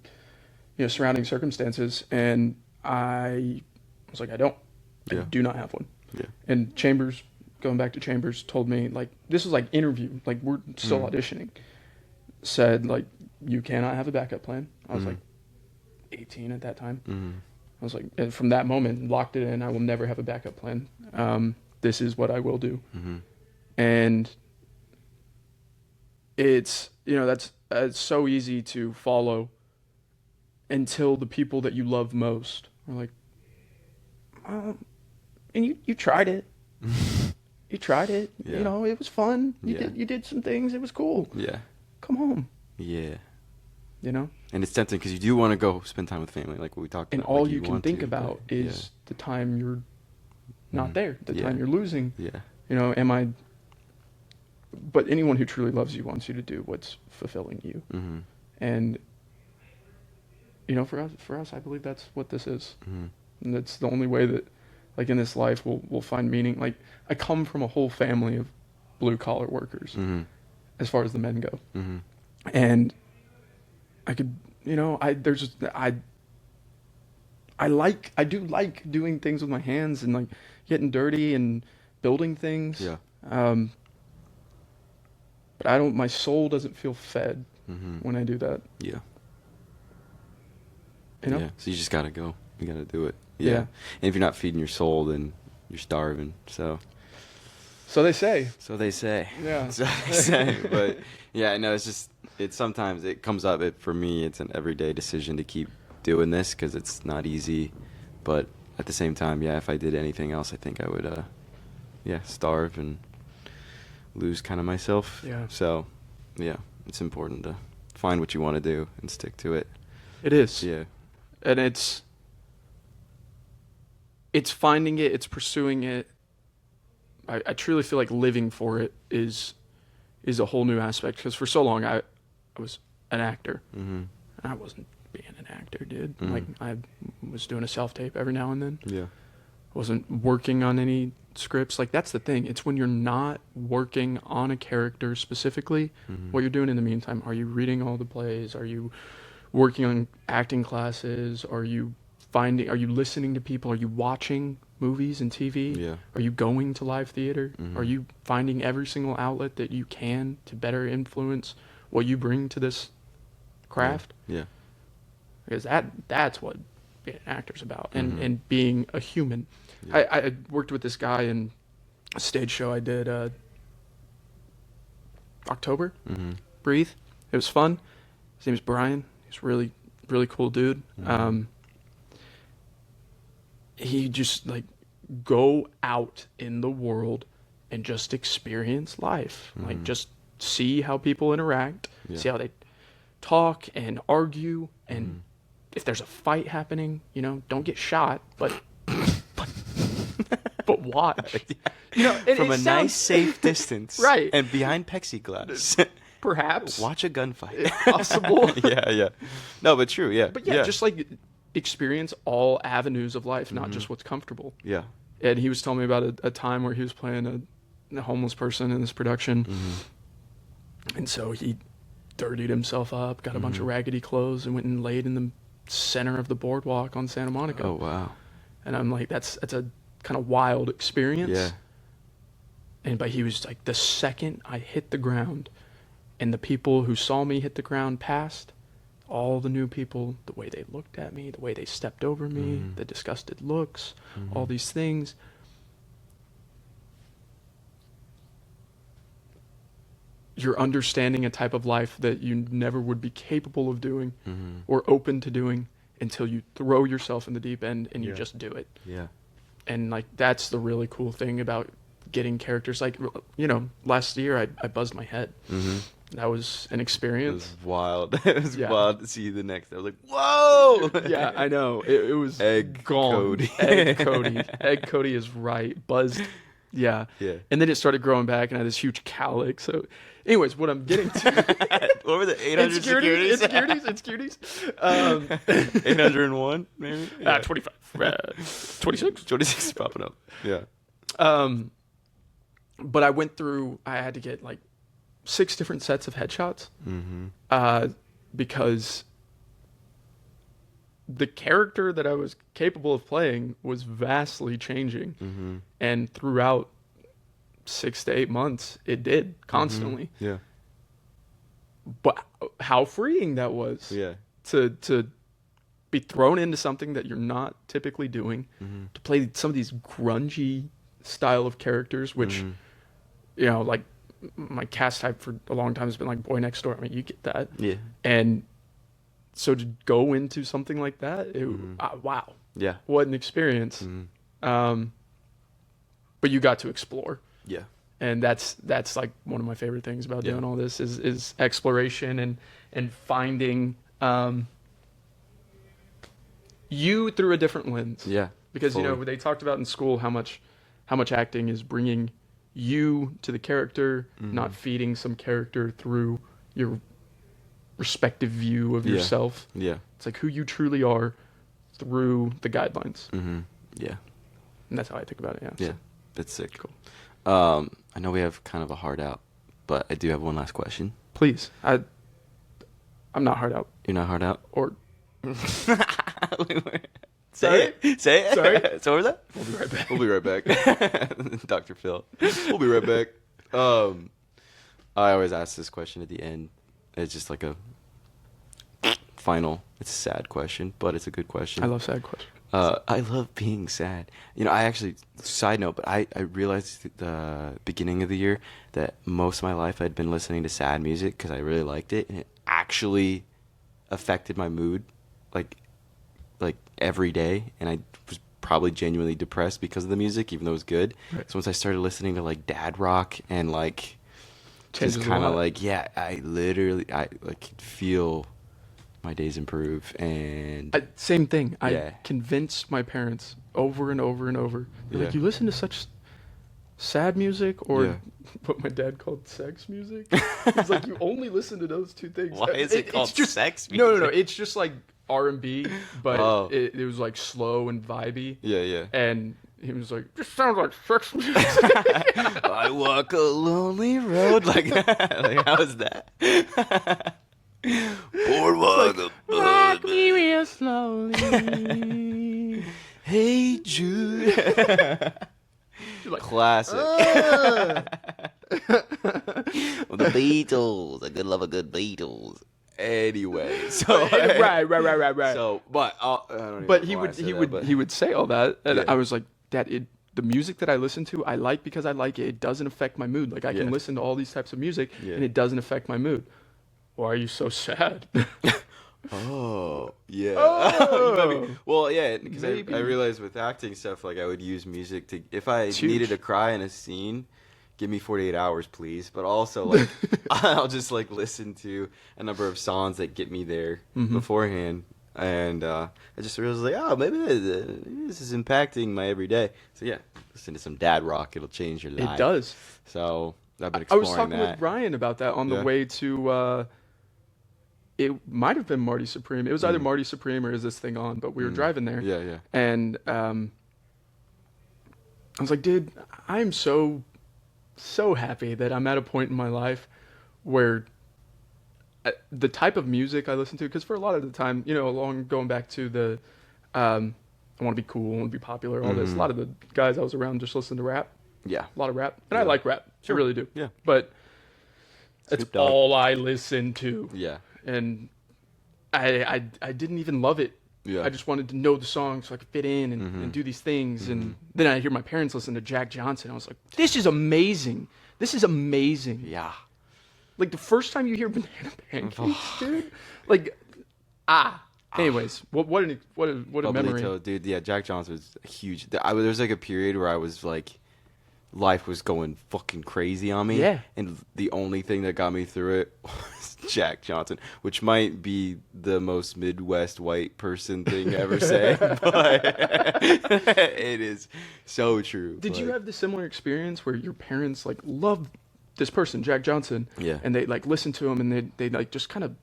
surrounding circumstances. And I was like, I do not have one. Yeah. And Chambers, going back to Chambers, told me, like, this was like interview, like we're still auditioning, said like, you cannot have a backup plan. I was like 18 at that time. I was like, and from that moment, locked it in. I will never have a backup plan. This is what I will do. And it's, it's so easy to follow until the people that you love most are like, and you tried it. You tried it. Yeah. It was fun. You did some things. It was cool. Yeah. Come home. Yeah. And it's tempting because you do want to go spend time with family, like what we talked about. And all you can think about is the time you're not there, the time you're losing. Yeah. But anyone who truly loves you wants you to do what's fulfilling you. And, for us, I believe that's what this is. And that's the only way that like in this life we'll find meaning. Like I come from a whole family of blue collar workers, as far as the men go, and I could, I do like doing things with my hands and like getting dirty and building things. Yeah. But my soul doesn't feel fed when I do that. Yeah. You know? Yeah. So you just gotta go. You gotta do it. Yeah. And if you're not feeding your soul, then you're starving. So they say. So they say. Yeah. So they say. But yeah, no, it's sometimes it comes up. For me, it's an everyday decision to keep doing this because it's not easy. But at the same time, yeah, if I did anything else, I think I would, starve and lose kind of myself. Yeah. So, yeah, it's important to find what you want to do and stick to it. It is. Yeah. And it's finding it, it's pursuing it. I truly feel like living for it is a whole new aspect, because for so long I was an actor. And I wasn't being an actor, dude. Like I was doing a self-tape every now and then. Yeah. I wasn't working on any scripts. Like that's the thing. It's when you're not working on a character specifically, what you're doing in the meantime. Are you reading all the plays? Are you working on acting classes? Are you listening to people? Are you watching movies and TV? Yeah. Are you going to live theater? Are you finding every single outlet that you can to better influence what you bring to this craft? Yeah. Because that's what being an actor's about, and being a human. Yeah. I worked with this guy in a stage show I did October. Breathe. It was fun. His name is Brian. He's really, really cool dude. He just like go out in the world and just experience life. Like just see how people interact, see how they talk and argue, and if there's a fight happening, don't get shot, but watch. From a nice, safe distance. Right. And behind plexiglass. Perhaps. Watch a gunfight. If possible. Yeah. No, but true, yeah. But just like experience all avenues of life, not just what's comfortable. Yeah. And he was telling me about a time where he was playing a homeless person in this production. And so he dirtied himself up, got a bunch of raggedy clothes, and went and laid in the center of the boardwalk on Santa Monica. Oh, wow. And I'm like, that's a kind of wild experience. Yeah. But he was like, the second I hit the ground and the people who saw me hit the ground passed, all the new people, the way they looked at me, the way they stepped over me, the disgusted looks, all these things. You're understanding a type of life that you never would be capable of doing or open to doing until you throw yourself in the deep end and you just do it. Yeah. And like that's the really cool thing about getting characters. Like, last year I buzzed my head. That was an experience. It was wild. It was wild to see the next. I was like, whoa! Yeah, I know. It was Egg gone. Cody. Egg Cody. Egg Cody is right. Buzzed. Yeah. Yeah. And then it started growing back, and I had this huge cowlick. So, anyways, what I'm getting to. What were the 800 Insecurities. 801, maybe? 25. 26? 26 is popping up. Yeah. But I had to get like 6 different sets of headshots. Because the character that I was capable of playing was vastly changing. And throughout 6 to 8 months, it did constantly. Yeah. But how freeing that was. Yeah. To be thrown into something that you're not typically doing, to play some of these grungy style of characters, which, like my cast type for a long time has been like Boy Next Door. I mean, you get that. Yeah. And so to go into something like that, wow. Yeah. What an experience. But you got to explore. Yeah. And that's like one of my favorite things about doing all this is exploration and finding you through a different lens. Yeah. Because they talked about in school how much acting is bringing you to the character, not feeding some character through your respective view of yourself. Yeah. It's like who you truly are through the guidelines. Yeah. And that's how I think about it. Yeah. Yeah, that's sick. Cool. I know we have kind of a hard out, but I do have one last question. Please. I'm not hard out. You're not hard out? Or Say it. Sorry. So what was that? We'll be right back. We'll be right back. Dr. Phil. We'll be right back. I always ask this question at the end. It's just like a final. It's a sad question, but it's a good question. I love sad questions. I love being sad. I actually, side note, but I realized at the beginning of the year that most of my life I'd been listening to sad music because I really liked it, and it actually affected my mood, like every day, and I was probably genuinely depressed because of the music, even though it was good. Right. So once I started listening to like dad rock and like, Changes just kind a of lot. like, yeah, I could feel my days improve, and Same thing. I Yeah. convinced my parents over and over and over. They're like, Yeah. you listen to such sad music, or Yeah. what my dad called sex music. He's like, you only listen to those two things. Why is it called it's just, sex No. music? It's just like R&B, but Oh. it was like slow and vibey. yeah. And he was like, this sounds like sex music. I walk a lonely road like how is that? Boardwalk, Rock me real slowly. Hey Jude. You're like, Classic. Well, the Beatles. I could love a good Beatles. Anyway, so right. So, but I don't even But know he why I would said he that, would but- he would say all that, and Yeah. I was like, Dad, the music that I listen to, I like because I like it. It doesn't affect my mood. Like I can Yeah. listen to all these types of music, Yeah. and it doesn't affect my mood. Why are you so sad? Oh, yeah. Oh. Well, yeah, because I Maybe. realized with acting stuff, like I would use music to, if I It's needed huge. to cry in a scene, give me 48 hours, please. But also, like, I'll just like listen to a number of songs that get me there Mm-hmm. beforehand. And I just realized, like, oh, maybe this is impacting my everyday. So, yeah, listen to some dad rock. It'll change your life. It does. So, I've been I exploring was talking that. with Ryan about that on the Yeah. way to. It might have been Marty Supreme. It was either Mm. Marty Supreme or Is This Thing On? But we were driving there. Yeah. And I was like, dude, I'm so happy that I'm at a point in my life where the type of music I listen to, because for a lot of the time, going back to the, I want to be cool, I want to be popular, all this. A lot of the guys I was around just listen to rap, Yeah. a lot of rap, and I Yeah. like rap, Sure. I really do. Yeah. But that's Snoop Dogg. all I listen to, Yeah. and I didn't even love it. Yeah. I just wanted to know the songs so I could fit in and do these things. And then I hear my parents listen to Jack Johnson. I was like, this is amazing. This is amazing. Yeah. Like the first time you hear Banana Pancakes, dude. Like, Anyways, what a memory. Pablito, dude. Yeah, Jack Johnson was huge. There's like a period where I was like, life was going fucking crazy on me. Yeah. And the only thing that got me through it was Jack Johnson, which might be the most Midwest white person thing to ever say, but it is so true. Did you have the similar experience where your parents like loved this person, Jack Johnson? Yeah. And they like listen to him and they like just kind of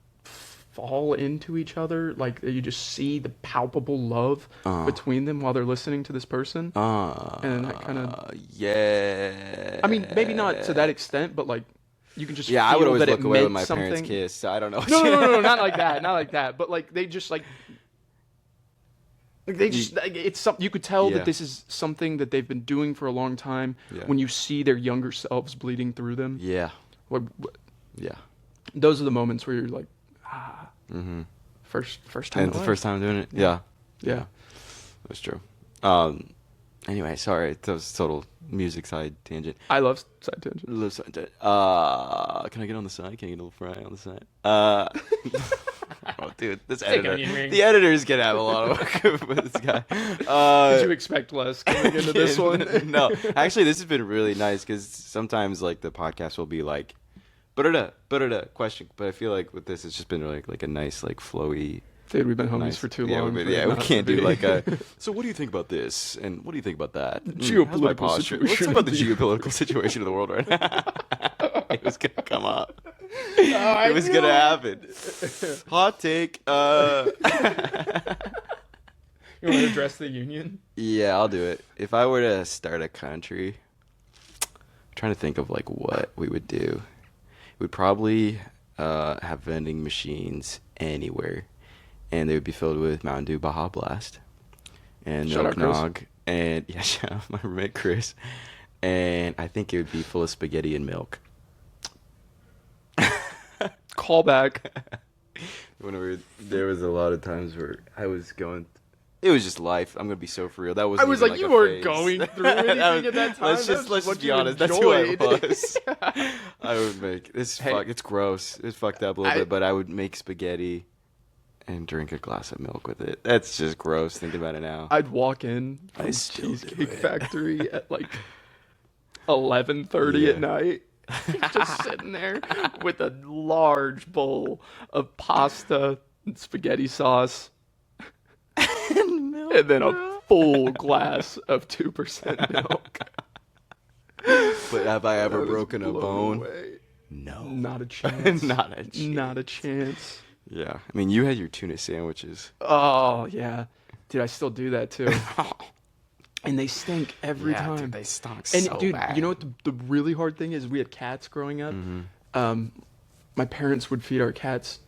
fall into each other, like you just see the palpable love between them while they're listening to this person, and then that kind of yeah. I mean, maybe not to that extent, but like you can just Yeah, feel I would always that look it away when meant my something. parents kiss. So I don't know. No, not like that, but like they just like they just like, it's something you could tell Yeah. that this is something that they've been doing for a long time. Yeah. When you see their younger selves bleeding through them, Yeah. like, Yeah. those are the moments where you're like, Mm-hmm. first time. And the first time doing it. Yeah. Yeah. That's true. Anyway, sorry, that was a total music side tangent. I love side tangent. Love side tangent. Can I get on the side? Can I get a little fry on the side? Oh, dude, this editor. The editor's gonna have a lot of work with this guy. Did you expect less coming into this one? No, actually, this has been really nice because sometimes like the podcast will be like, question, but I feel like with this, it's just been like a nice like flowy. Dude, we've been homies Nice. for too Yeah, long. we for it we not can't to do be. like a. So, what do you think about this? And what do you think about that? How's my Geopolitical posture? situation. What's about the geopolitical situation of the world right now? It was gonna come up. I It was knew gonna it. happen. Hot take. You want to address the union? Yeah, I'll do it. If I were to start a country, I'm trying to think of like what we would do. We'd probably have vending machines anywhere, and they would be filled with Mountain Dew Baja Blast and Shout Milk out, Chris. Nog, and yeah, shout out my roommate Chris. And I think it would be full of spaghetti and milk. Call back. Whenever there was a lot of times where I was going, it was just life. I'm gonna be so for real. That was. I was like, you weren't going through anything at that time. Let's just what be you honest. That's who I enjoyed. was. I would make this. Hey. It's gross. It's fucked up a little bit, but I would make spaghetti and drink a glass of milk with it. That's just gross. Thinking about it now. I'd walk in from I still do Cheesecake it. Factory at like 11:30 Yeah. at night, just sitting there with a large bowl of pasta and spaghetti sauce, and milk, and then a full glass of 2% milk. But have I ever I was broken a blown bone? away. No. Not a chance. Not a chance. Not a chance. Yeah. I mean, you had your tuna sandwiches. Oh yeah, dude, I still do that too. And they stink every time. Dude, they stunk And so dude, bad. you know what the really hard thing is? We had cats growing up. My parents would feed our cats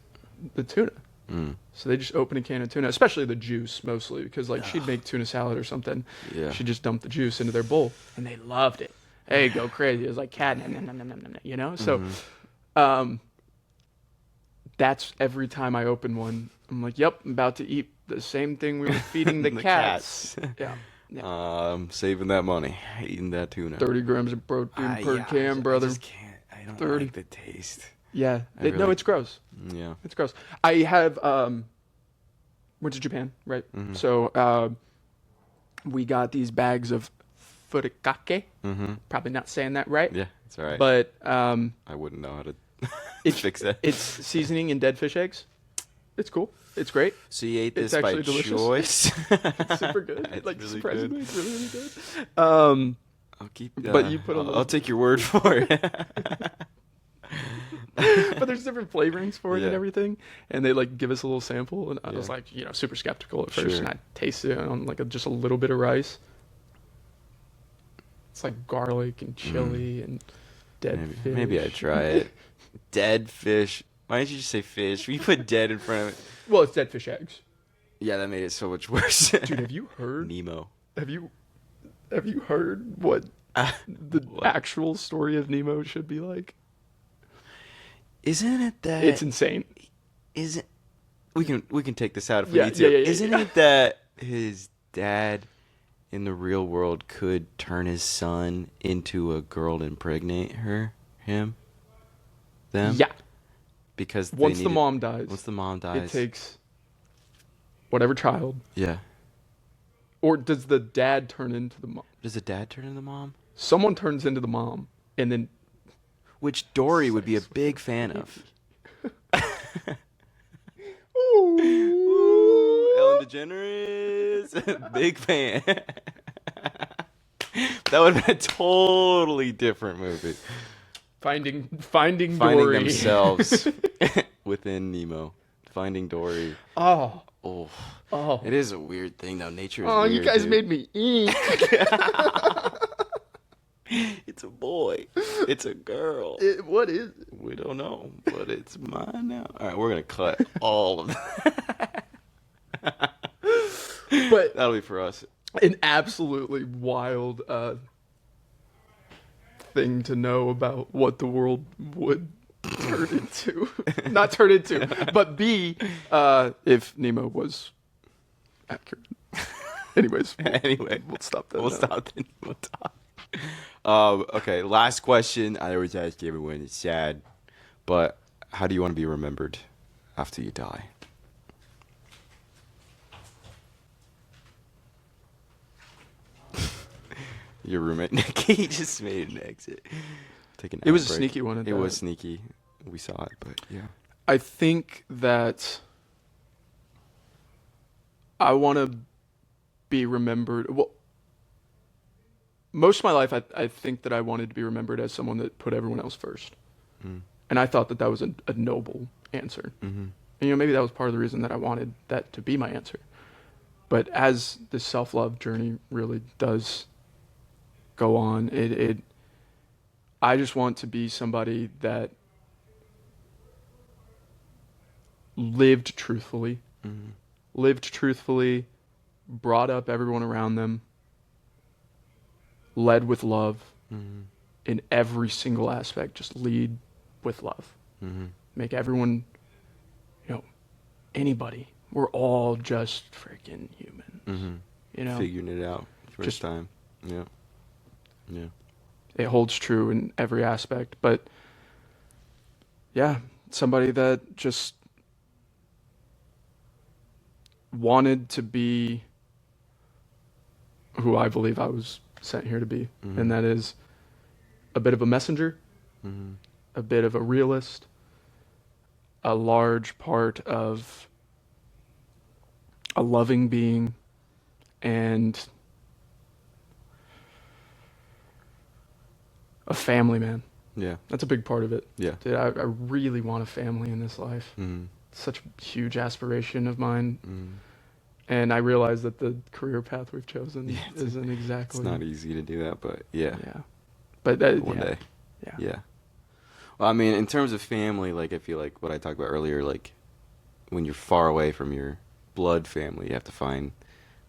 the tuna. So they just open a can of tuna, especially the juice mostly, because like she'd make tuna salad or something. Yeah. She'd just dump the juice into their bowl, and they loved it. Hey, go crazy! It was like cat, nom, nom, nom, nom, nom, nom, you know. So, that's every time I open one, I'm like, "Yep, I'm about to eat the same thing we were feeding the, The cats." cats. Yeah. Saving that money, eating that tuna. 30 grams of protein per Yeah, can, brother. I just can't. I don't 30. like the taste. Yeah. I No, really- it's gross. Yeah. It's gross. I have went to Japan, right? So we got these bags of furikake. Probably not saying that right. Yeah, it's all right. But I wouldn't know how to fix that. it's seasoning and dead fish eggs. It's cool. It's great. So you ate it's this by actually delicious. choice? It's super good. It's like really surprisingly, good. it's really, really good. I'll keep. But you put a little- I'll take your word for it. But there's different flavorings for it and Yeah. everything, and they like give us a little sample, and I was Yeah. like, super skeptical at first, Sure. and I tasted it on like just a little bit of rice. It's like garlic and chili and dead fish. Maybe I'd try it. Dead fish. Why didn't you just say fish? You put dead in front of it. Well, it's dead fish eggs. Yeah, that made it so much worse. Dude, have you heard? Nemo. Have you heard what the actual story of Nemo should be like? Isn't it that It's insane. Isn't we can take this out if we Yeah, need to. yeah. Isn't it that his dad in the real world could turn his son into a girl and impregnate them? Yeah. Because they Once the needed- mom dies, once the mom dies, it takes whatever child, yeah. or does the dad turn into the mom? Does the dad turn into the mom? Someone turns into the mom, and then Which Dory would be a big fan of. Ellen DeGeneres, big fan. That would have been a totally different movie. finding Finding Dory. themselves within Nemo. Finding Dory. Oh, Oh, it is a weird thing though. Nature is oh, weird, you guys dude. made me eat. It's a boy. It's a girl. What is it? We don't know, but it's mine now. All right, we're gonna cut all of that. But That'll be for us. an absolutely wild thing to know about what the world would turn into. Not turn into, but be if Nemo was accurate. Anyways, Anyway, we'll stop that. we'll now. stop the Nemo talk. Okay, last question. I always ask everyone. It's sad, but how do you want to be remembered after you die? Your roommate Nikki just made an exit. Take an It was a ad break. sneaky one at It that. was sneaky. We saw it, but yeah. I think that I want to be remembered. Well, most of my life, I think that I wanted to be remembered as someone that put everyone else first. And I thought that that was a noble answer. And, maybe that was part of the reason that I wanted that to be my answer. But as the self-love journey really does go on, I just want to be somebody that lived truthfully, brought up everyone around them, led with love in every single aspect. Just lead with love. Make everyone, anybody. We're all just freaking humans. Figuring it out first time. Yeah. It holds true in every aspect. But yeah, somebody that just wanted to be who I believe I was sent here to be. And that is a bit of a messenger, a bit of a realist, a large part of a loving being, and a family man. Yeah. That's a big part of it. Yeah. Dude, I really want a family in this life. Such a huge aspiration of mine. And I realize that the career path we've chosen isn't exactly... It's not easy to do that, but yeah. Yeah. But one day. Yeah. Well, I mean, in terms of family, like, I feel like what I talked about earlier, like, when you're far away from your blood family, you have to find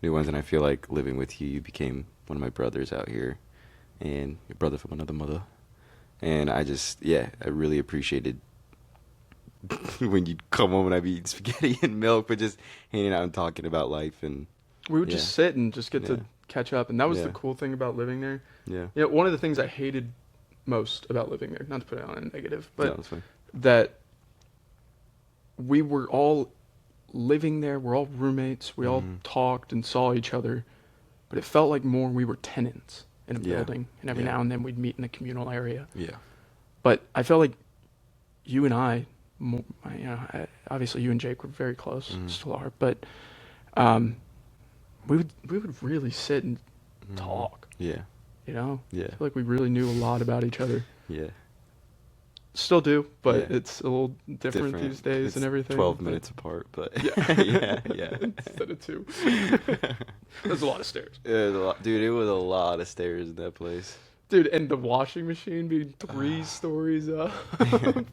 new ones. And I feel like living with you, you became one of my brothers out here, and your brother from another mother. And I really appreciated when you'd come home and I'd be eating spaghetti and milk, but just hanging out and talking about life. And we would just sit and just get to catch up. And that was the cool thing about living there. Yeah. One of the things I hated most about living there, not to put it on a negative, but that we were all living there. We're all roommates. We all talked and saw each other, but it felt like more we were tenants in a building, and every now and then we'd meet in a communal area. Yeah. But I felt like you and I, obviously you and Jake were very close, still are, but we would really sit and talk. Yeah. Yeah. I feel like we really knew a lot about each other. Yeah. Still do, but it's a little different these days. It's and everything. 12 minutes apart, but yeah. Instead of 2. There's a lot of stairs. Dude, it was a lot of stairs in that place. Dude, and the washing machine being 3 stories up. It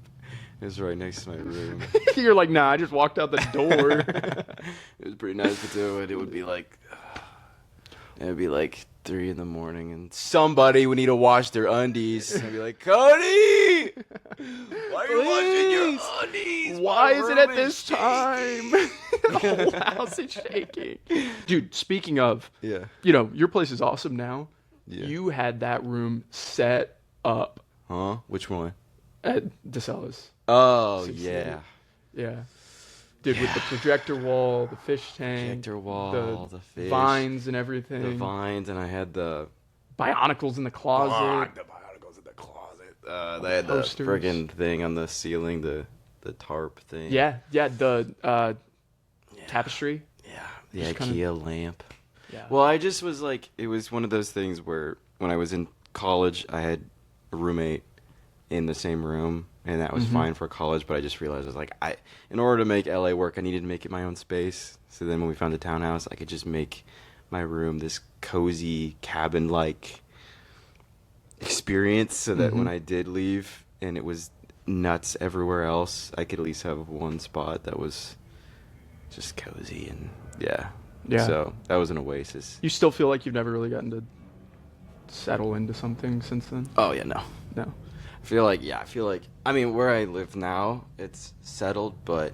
was right next to my room. You're like, nah, I just walked out the door. It was pretty nice to do it. It would be like 3 in the morning, and somebody would need to wash their undies. And I'd be like, Cody, why are you washing your undies? Why is it at this time? The whole house is shaking. Dude, speaking of, your place is awesome now. Yeah. You had that room set up. Huh? Which one? At DeSellis. Oh, yeah. Yeah. Dude, with the projector wall, the fish tank, the fish, vines and everything. The vines, and I had the Bionicles in the closet. The Bionicles in the closet. They had the friggin' thing on the ceiling, the tarp thing. Yeah, the tapestry. Yeah, the IKEA lamp. Yeah. Well, I just was like, it was one of those things where when I was in college, I had a roommate in the same room. And that was fine for college, but I just realized I was like, in order to make LA work, I needed to make it my own space. So then when we found a townhouse, I could just make my room this cozy cabin-like experience, so that when I did leave and it was nuts everywhere else, I could at least have one spot that was just cozy and yeah. So that was an oasis. You still feel like you've never really gotten to settle into something since then? Oh yeah, no. I feel like, I mean, where I live now, it's settled, but,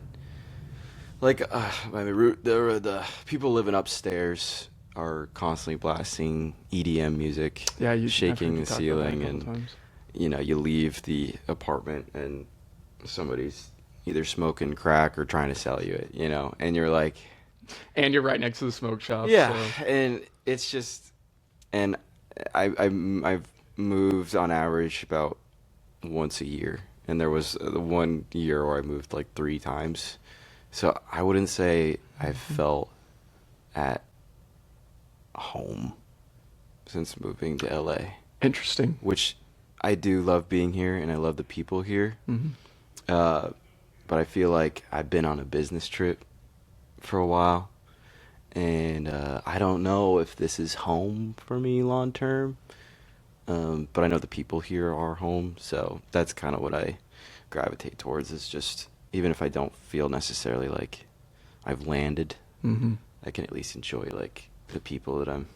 like, the people living upstairs are constantly blasting EDM music, shaking the ceiling, and, you leave the apartment, and somebody's either smoking crack or trying to sell you it, and you're like... And you're right next to the smoke shop. Yeah, so. And it's just... And I've moved on average about once a year, and there was the 1 year where I moved like 3 times, so I wouldn't say I felt at home since moving to LA. Interesting. Which I do love being here, and I love the people here, but I feel like I've been on a business trip for a while, and I don't know if this is home for me long term. But I know the people here are home, so that's kind of what I gravitate towards. Is just even if I don't feel necessarily like I've landed, Mm-hmm. I can at least enjoy like the people that I'm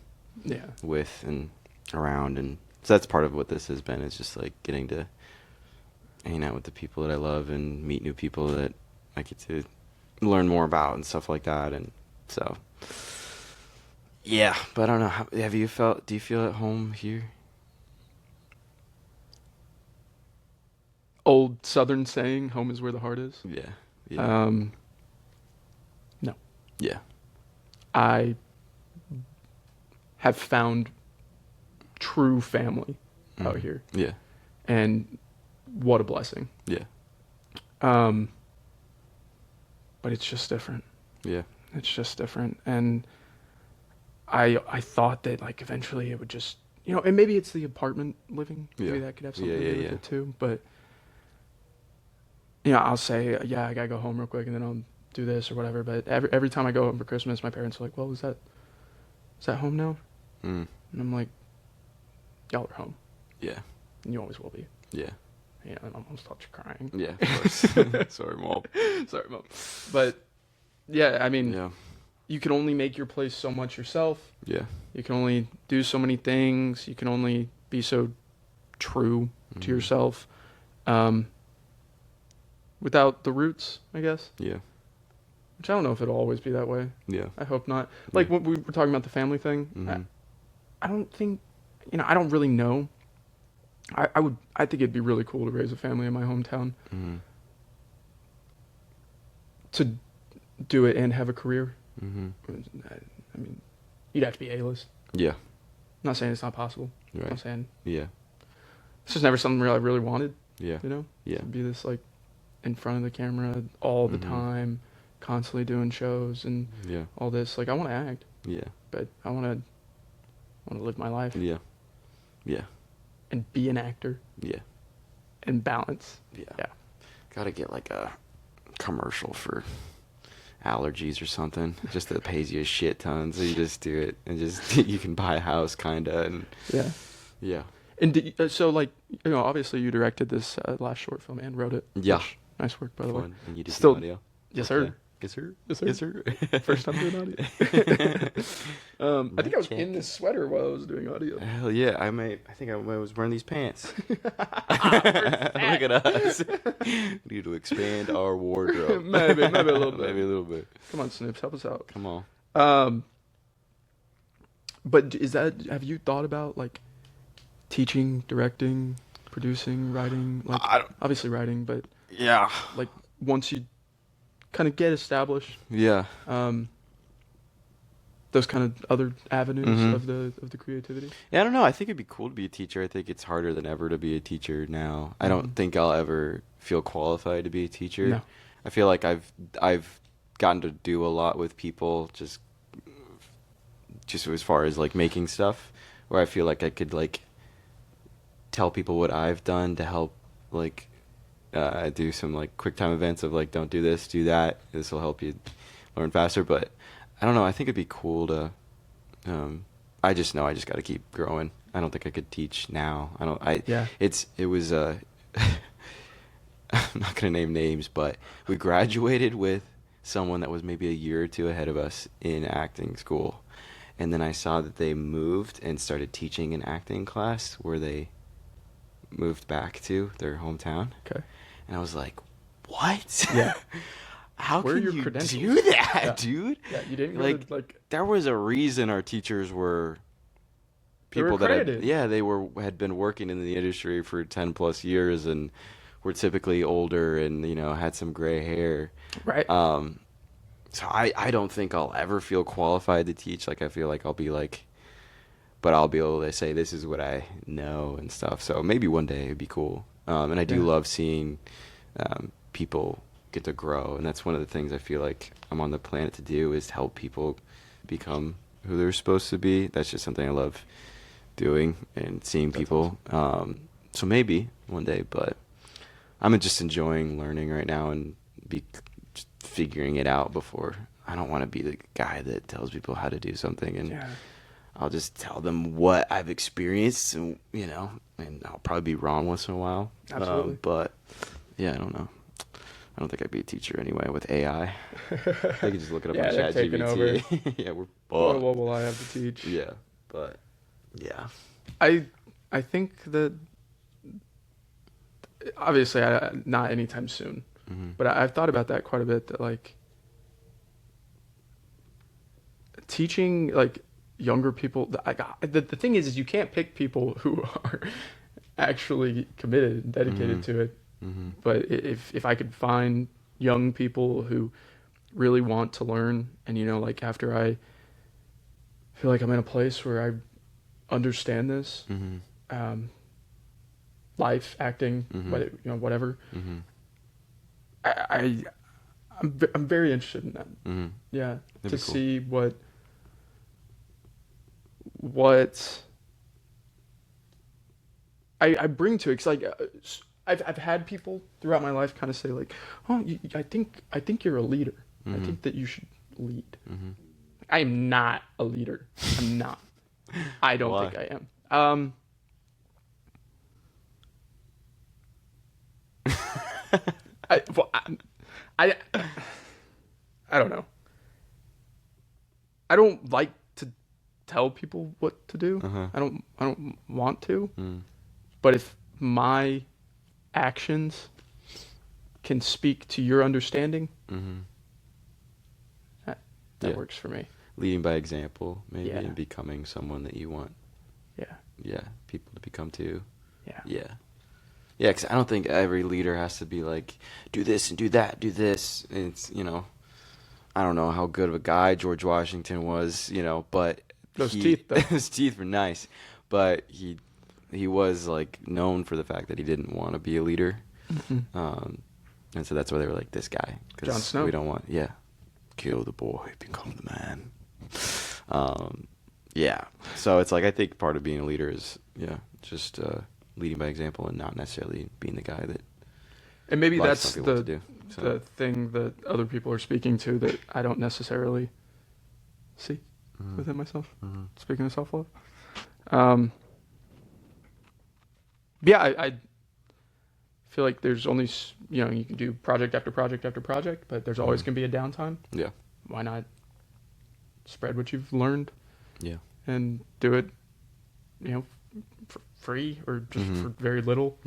Yeah. with and around, and so that's part of what this has been. Is just like getting to hang out with the people that I love and meet new people that I get to learn more about and stuff like that. And so, yeah. But I don't know. Have you felt? Do you feel at home here? Old Southern saying, "Home is where the heart is." Yeah. Yeah. No, Yeah. I have found true family out here, Yeah. and what a blessing. Yeah. But it's just different. Yeah. It's just different, and I thought that like eventually it would just, and maybe it's the apartment living. Maybe Yeah. that could have something Yeah, to yeah, do with yeah. it too. But I'll say, yeah, I gotta go home real quick, and then I'll do this or whatever. But every time I go home for Christmas, my parents are like, "Well, is that home now?" Mm. And I'm like, "Y'all are home, Yeah. and you always will be." Yeah. And I'm starts crying. Yeah. Of course. Sorry, Mom. Sorry, Mom. But yeah, I mean, Yeah. you can only make your place so much yourself. Yeah. You can only do so many things. You can only be so true to yourself. Without the roots, I guess. Yeah. Which I don't know if it'll always be that way. Yeah. I hope not. Like when we were talking about the family thing, Mhm. I don't think, I don't really know. I think it'd be really cool to raise a family in my hometown. Mhm. To do it and have a career. Mhm. I mean, you'd have to be A-list. Yeah. I'm not saying it's not possible. Right. I'm saying Yeah. it's just never something I really wanted. Yeah. Yeah. To be this like in front of the camera all the Mhm. time, constantly doing shows and Yeah. all this. Like I want to act, Yeah. but I want to live my life Yeah. Yeah. and be an actor Yeah. and balance. Yeah. Yeah. Gotta get like a commercial for allergies or something, just that pays you a shit ton, so you just do it and just you can buy a house kinda, and Yeah. yeah. And so like, obviously you directed this last short film and wrote it. Yeah. Which, nice work, by the way. Fun. And you did Still- the audio? Yes, Okay. sir. Yes, sir. Yes, sir. Yes, sir. First time doing audio. I think I was in this sweater while I was doing audio. Hell yeah, I think I was wearing these pants. Look at us. We need to expand our wardrobe. Maybe a little bit. Maybe a little bit. Come on, Snips, help us out. Come on. But have you thought about like teaching, directing, producing, writing? Like I don't- obviously writing, but Yeah. like once you kind of get established, Yeah. those kind of other avenues Mhm. of the creativity. Yeah, I don't know. I think it'd be cool to be a teacher. I think it's harder than ever to be a teacher now. I don't think I'll ever feel qualified to be a teacher. No. I feel like I've gotten to do a lot with people just as far as like making stuff, where I feel like I could like tell people what I've done to help like do some like quick time events of like, don't do this, do that. This will help you learn faster. But I don't know. I think it'd be cool to. I just know I just got to keep growing. I don't think I could teach now. I don't. Yeah. It was. I'm not gonna name names, but we graduated with someone that was maybe a year or two ahead of us in acting school, and then I saw that they moved and started teaching an acting class where they moved back to their hometown. Okay. And I was like, "What? Yeah. How Where are can your you credentials? do that, Yeah. dude?" Yeah, you didn't go Like, to, like there was a reason our teachers were They were people that accredited. had been working in the industry for 10 plus years and were typically older and had some gray hair. right. So I don't think I'll ever feel qualified to teach. Like I feel like I'll be like, but I'll be able to say this is what I know and stuff. So maybe one day it'd be cool. And I do Yeah. love seeing people get to grow, and that's one of the things I feel like I'm on the planet to do, is help people become who they're supposed to be. That's just something I love doing and seeing people. So maybe one day, but I'm just enjoying learning right now and just figuring it out before I don't want to be the guy that tells people how to do something, and Yeah. I'll just tell them what I've experienced, and and I'll probably be wrong once in a while. Absolutely. But yeah, I don't know. I don't think I'd be a teacher anyway with AI. I could just look it up on they're taking over. ChatGPT. Yeah, we're What fucked. will I have to teach? Yeah, but yeah. I think that obviously not anytime soon, but I've thought about that quite a bit. That like teaching like younger people. The thing is you can't pick people who are actually committed and dedicated to it. But if I could find young people who really want to learn, and like after I feel like I'm in a place where I understand this, life, acting, whatever. I'm very interested in that. Yeah, That'd to be cool. see what I bring to it. 'Cause like I've had people throughout my life kind of say like, oh, I think you're a leader. I think that you should lead. I am not a leader. I'm not. I don't Why? think I am. I don't know. I don't like to tell people what to do. I don't want to. But if my actions can speak to your understanding, that works for me. Leading by example, maybe, Yeah. and becoming someone that you want. Yeah. People to become too. Yeah. Yeah, because I don't think every leader has to be like, do this and do that, do this. And it's, I don't know how good of a guy George Washington was, but Those teeth, though. his teeth were nice, but he was like known for the fact that he didn't want to be a leader, and so that's why they were like, this guy, 'cause Jon Snow. we don't want, kill the boy, become the man. Yeah, so it's like I think part of being a leader is just leading by example and not necessarily being the guy that. And maybe likes that's some people to do. the thing that other people are speaking to that I don't necessarily see within myself. Speaking of self-love. Yeah, I feel like there's only, you can do project after project after project, but there's always going to be a downtime. Yeah. Why not spread what you've learned Yeah. and do it, for free or just for very little?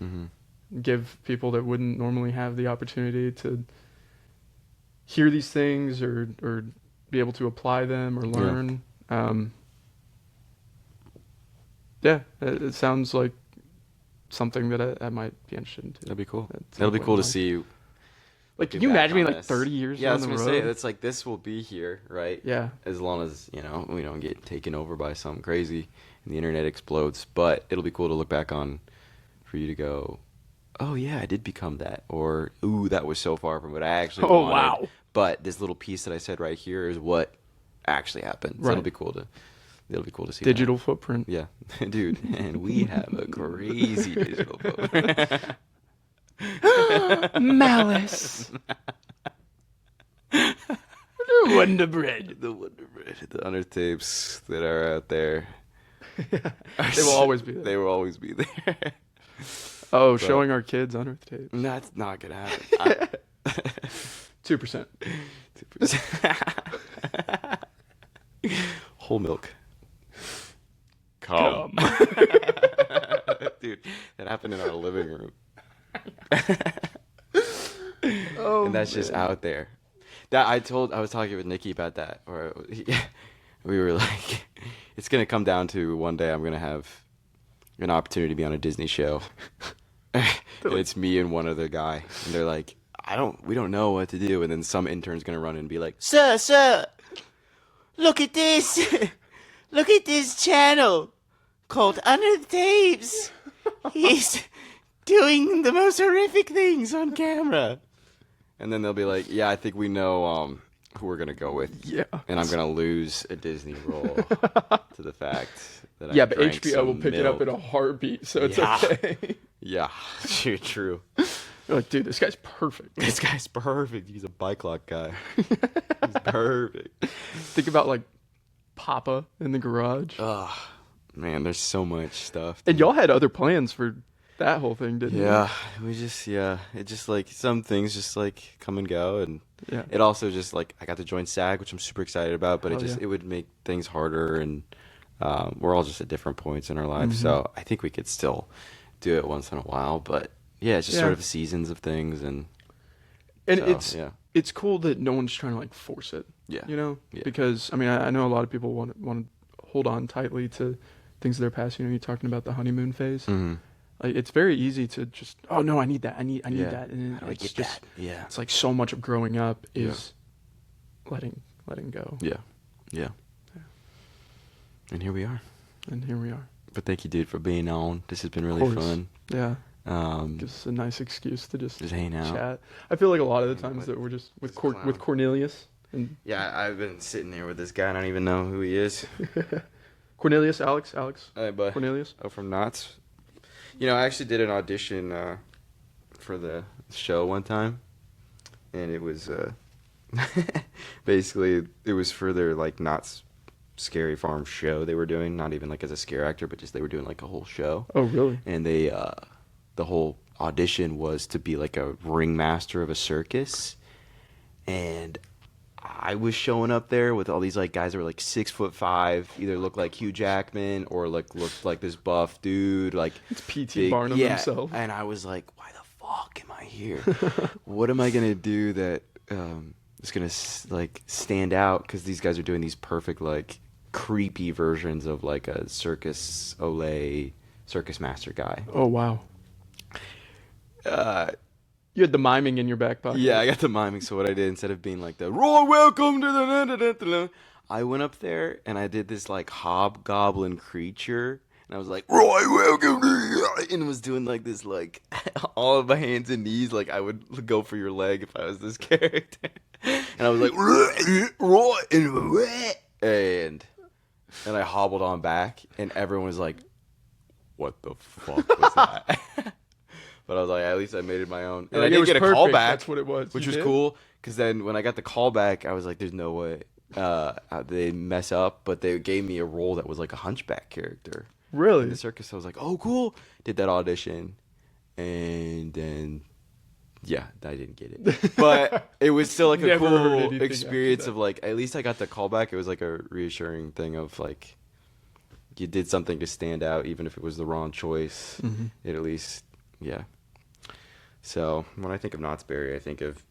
Give people that wouldn't normally have the opportunity to hear these things or be able to apply them or learn. It sounds like something that I might be interested in too. That'd be cool. At some That'll be point cool in to life. see you. Like, can look you back imagine me on like this. 30 years Yeah, I down was the gonna road? say, it's like this will be here, right? Yeah. As long as, we don't get taken over by something crazy and the internet explodes. But it'll be cool to look back on for you to go, oh, yeah, I did become that. Or, ooh, that was so far from what I actually Oh, wanted. wow. But this little piece that I said right here is what actually happened. So Right. it'll be cool to see Digital footprint. that. Yeah. Dude, and we have a crazy digital footprint. Malice. The Wonder Bread. The Wonder Bread, the Under tapes that are out there. They will always be there. They will always be there. Oh, showing our kids Unearthed tapes. That's not gonna happen. 2%. 2%. Whole milk. Come. Dude, that happened in our living room. Oh, And that's just out there. That I was talking with Nikki about that, or we were like, it's gonna come down to one day I'm gonna have an opportunity to be on a Disney show. And it's me and one other guy, and they're like, we don't know what to do, and then some intern's gonna run in and be like, sir, look at this, look at this channel called Under the Tapes. He's doing the most horrific things on camera. And then they'll be like, yeah, I think we know who we're going to go with. Yeah. And I'm going to lose a Disney role to the fact that I Yeah, but drank HBO will some pick it up milk. in a heartbeat, so it's Yeah. okay. Yeah, true. You're like, dude, this guy's perfect. This guy's perfect. He's a bike lock guy. He's perfect. Think about like Papa in the garage. Oh, man, there's so much stuff. And y'all had other plans for that whole thing, didn't you? Yeah, it just like some things just like come and go, and Yeah. it also just like I got to join SAG, which I'm super excited about, but Hell yeah. it would make things harder, and we're all just at different points in our lives, so I think we could still do it once in a while, but yeah, it's just sort of seasons of things, and so, it's cool that no one's trying to like force it. Yeah. You know, Yeah. because I mean I know a lot of people want to hold on tightly to things of their past. You know, you're talking about the honeymoon phase. Mhm. Like, it's very easy to just, oh no, I need that. I need that. And How do I it's get just, that? Yeah. it's like so much of growing up is letting go. Yeah. And here we are. And here we are. But thank you, dude, for being on. This has been really fun. Yeah. Gives us a nice excuse to just hang out. chat. I feel like a lot of the times that we're just with Cornelius. And yeah, I've been sitting there with this guy. I don't even know who he is. Alex. Hey, bud. Cornelius. Oh, from Knott's. You know, I actually did an audition for the show one time, and it was basically it was for their like Knott's Scary Farm show they were doing, not even like as a scare actor, but just they were doing like a whole show. Oh, really? And they the whole audition was to be like a ringmaster of a circus, and I was showing up there with all these like guys that were like 6'5", either looked like Hugh Jackman or like looked like this buff dude, like it's P.T. Barnum himself. And I was like, why the fuck am I here? What am I gonna do that is gonna like stand out? Because these guys are doing these perfect like creepy versions of like a circus master guy. Oh wow. You had the miming in your back pocket. Yeah, I got the miming. So what I did, instead of being like the Roy, welcome to the, I went up there and I did this like hobgoblin creature, and I was like, Roy, welcome to, and was doing like this like all of my hands and knees, like I would go for your leg if I was this character, and I was like Roy, and I hobbled on back, and everyone was like, what the fuck was that? But I was like, at least I made it my own. And I did get a call back. That's what it was. Which was cool, because then when I got the call back, I was like, there's no way they mess up. But they gave me a role that was like a hunchback character. Really? In the circus. I was like, oh, cool. Did that audition. And then, yeah, I didn't get it. But it was still like a cool experience of like, at least I got the call back. It was like a reassuring thing of like, you did something to stand out, even if it was the wrong choice. Mm-hmm. It at least... Yeah. So when I think of Knott's Berry, I think of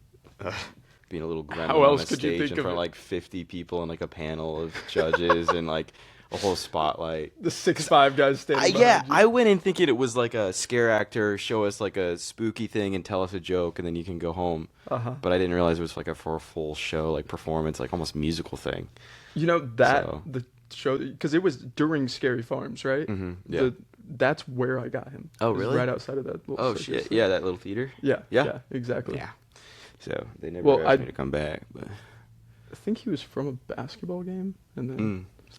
being a little gremlin on a stage in front of like 50 people and like a panel of judges and like a whole spotlight. The 6'5" guys standing. I went in thinking it was like a scare actor, show us like a spooky thing and tell us a joke, and then you can go home. But I didn't realize it was like for a full show, like performance, like almost musical thing. You know the show, because it was during Scary Farms, right? Mm-hmm. Yeah. That's where I got him. Oh, really? Right outside of that little circus shit. thing. Yeah, that little theater? Yeah, exactly. Yeah. So they never asked me to come back. But I think he was from a basketball game, and then it's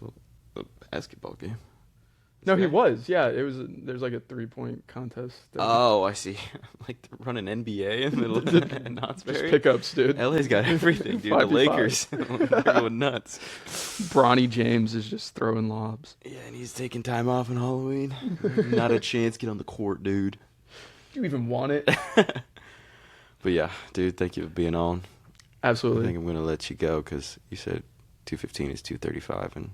a basketball game. No, he was. Yeah, it was. There's like a 3-point contest. Oh, I see. Like running NBA in the middle of Knott's Berry. Just pickups, dude. LA's got everything, dude. The Lakers, they're going nuts. Bronny James is just throwing lobs. Yeah, and he's taking time off on Halloween. Not a chance. Get on the court, dude. Do you even want it? But yeah, dude, thank you for being on. Absolutely. I think I'm gonna let you go because you said 2:15 is 2:35, and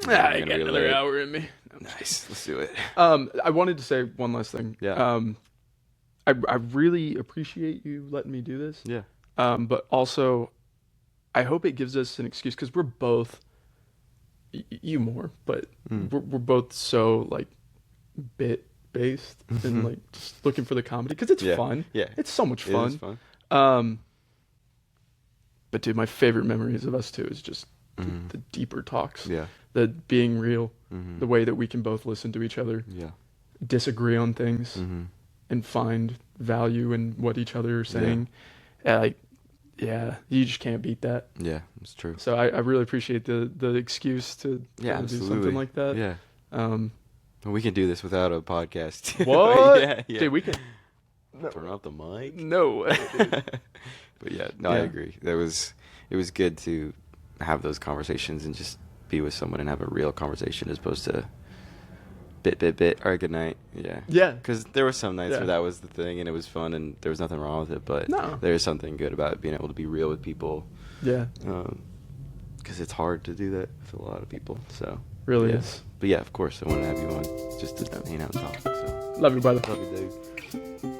I got another hour in me. Nice. Let's do it. I wanted to say one last thing. Yeah. I really appreciate you letting me do this. Yeah. But also, I hope it gives us an excuse, because we're both, you more, but we're both so like bit based and like just looking for the comedy, because it's fun. Yeah. It's so much fun. It is fun. But dude, my favorite memories of us two is just the deeper talks. Yeah. The being real, the way that we can both listen to each other, disagree on things, and find value in what each other are saying. You just can't beat that. Yeah, it's true. So I really appreciate the excuse to do something like that. Yeah. We can do this without a podcast. What? Yeah. Dude, we can. turn off the mic. No. But yeah, no, I agree. It was good to have those conversations and just be with someone and have a real conversation as opposed to bit, all right, good night. Yeah. Because there were some nights where that was the thing and it was fun and there was nothing wrong with it, but there is something good about being able to be real with people. Yeah. Because it's hard to do that with a lot of people. So really is. But yeah, of course, I want to have you on just to hang out and talk. So love you, brother. Love you, dude.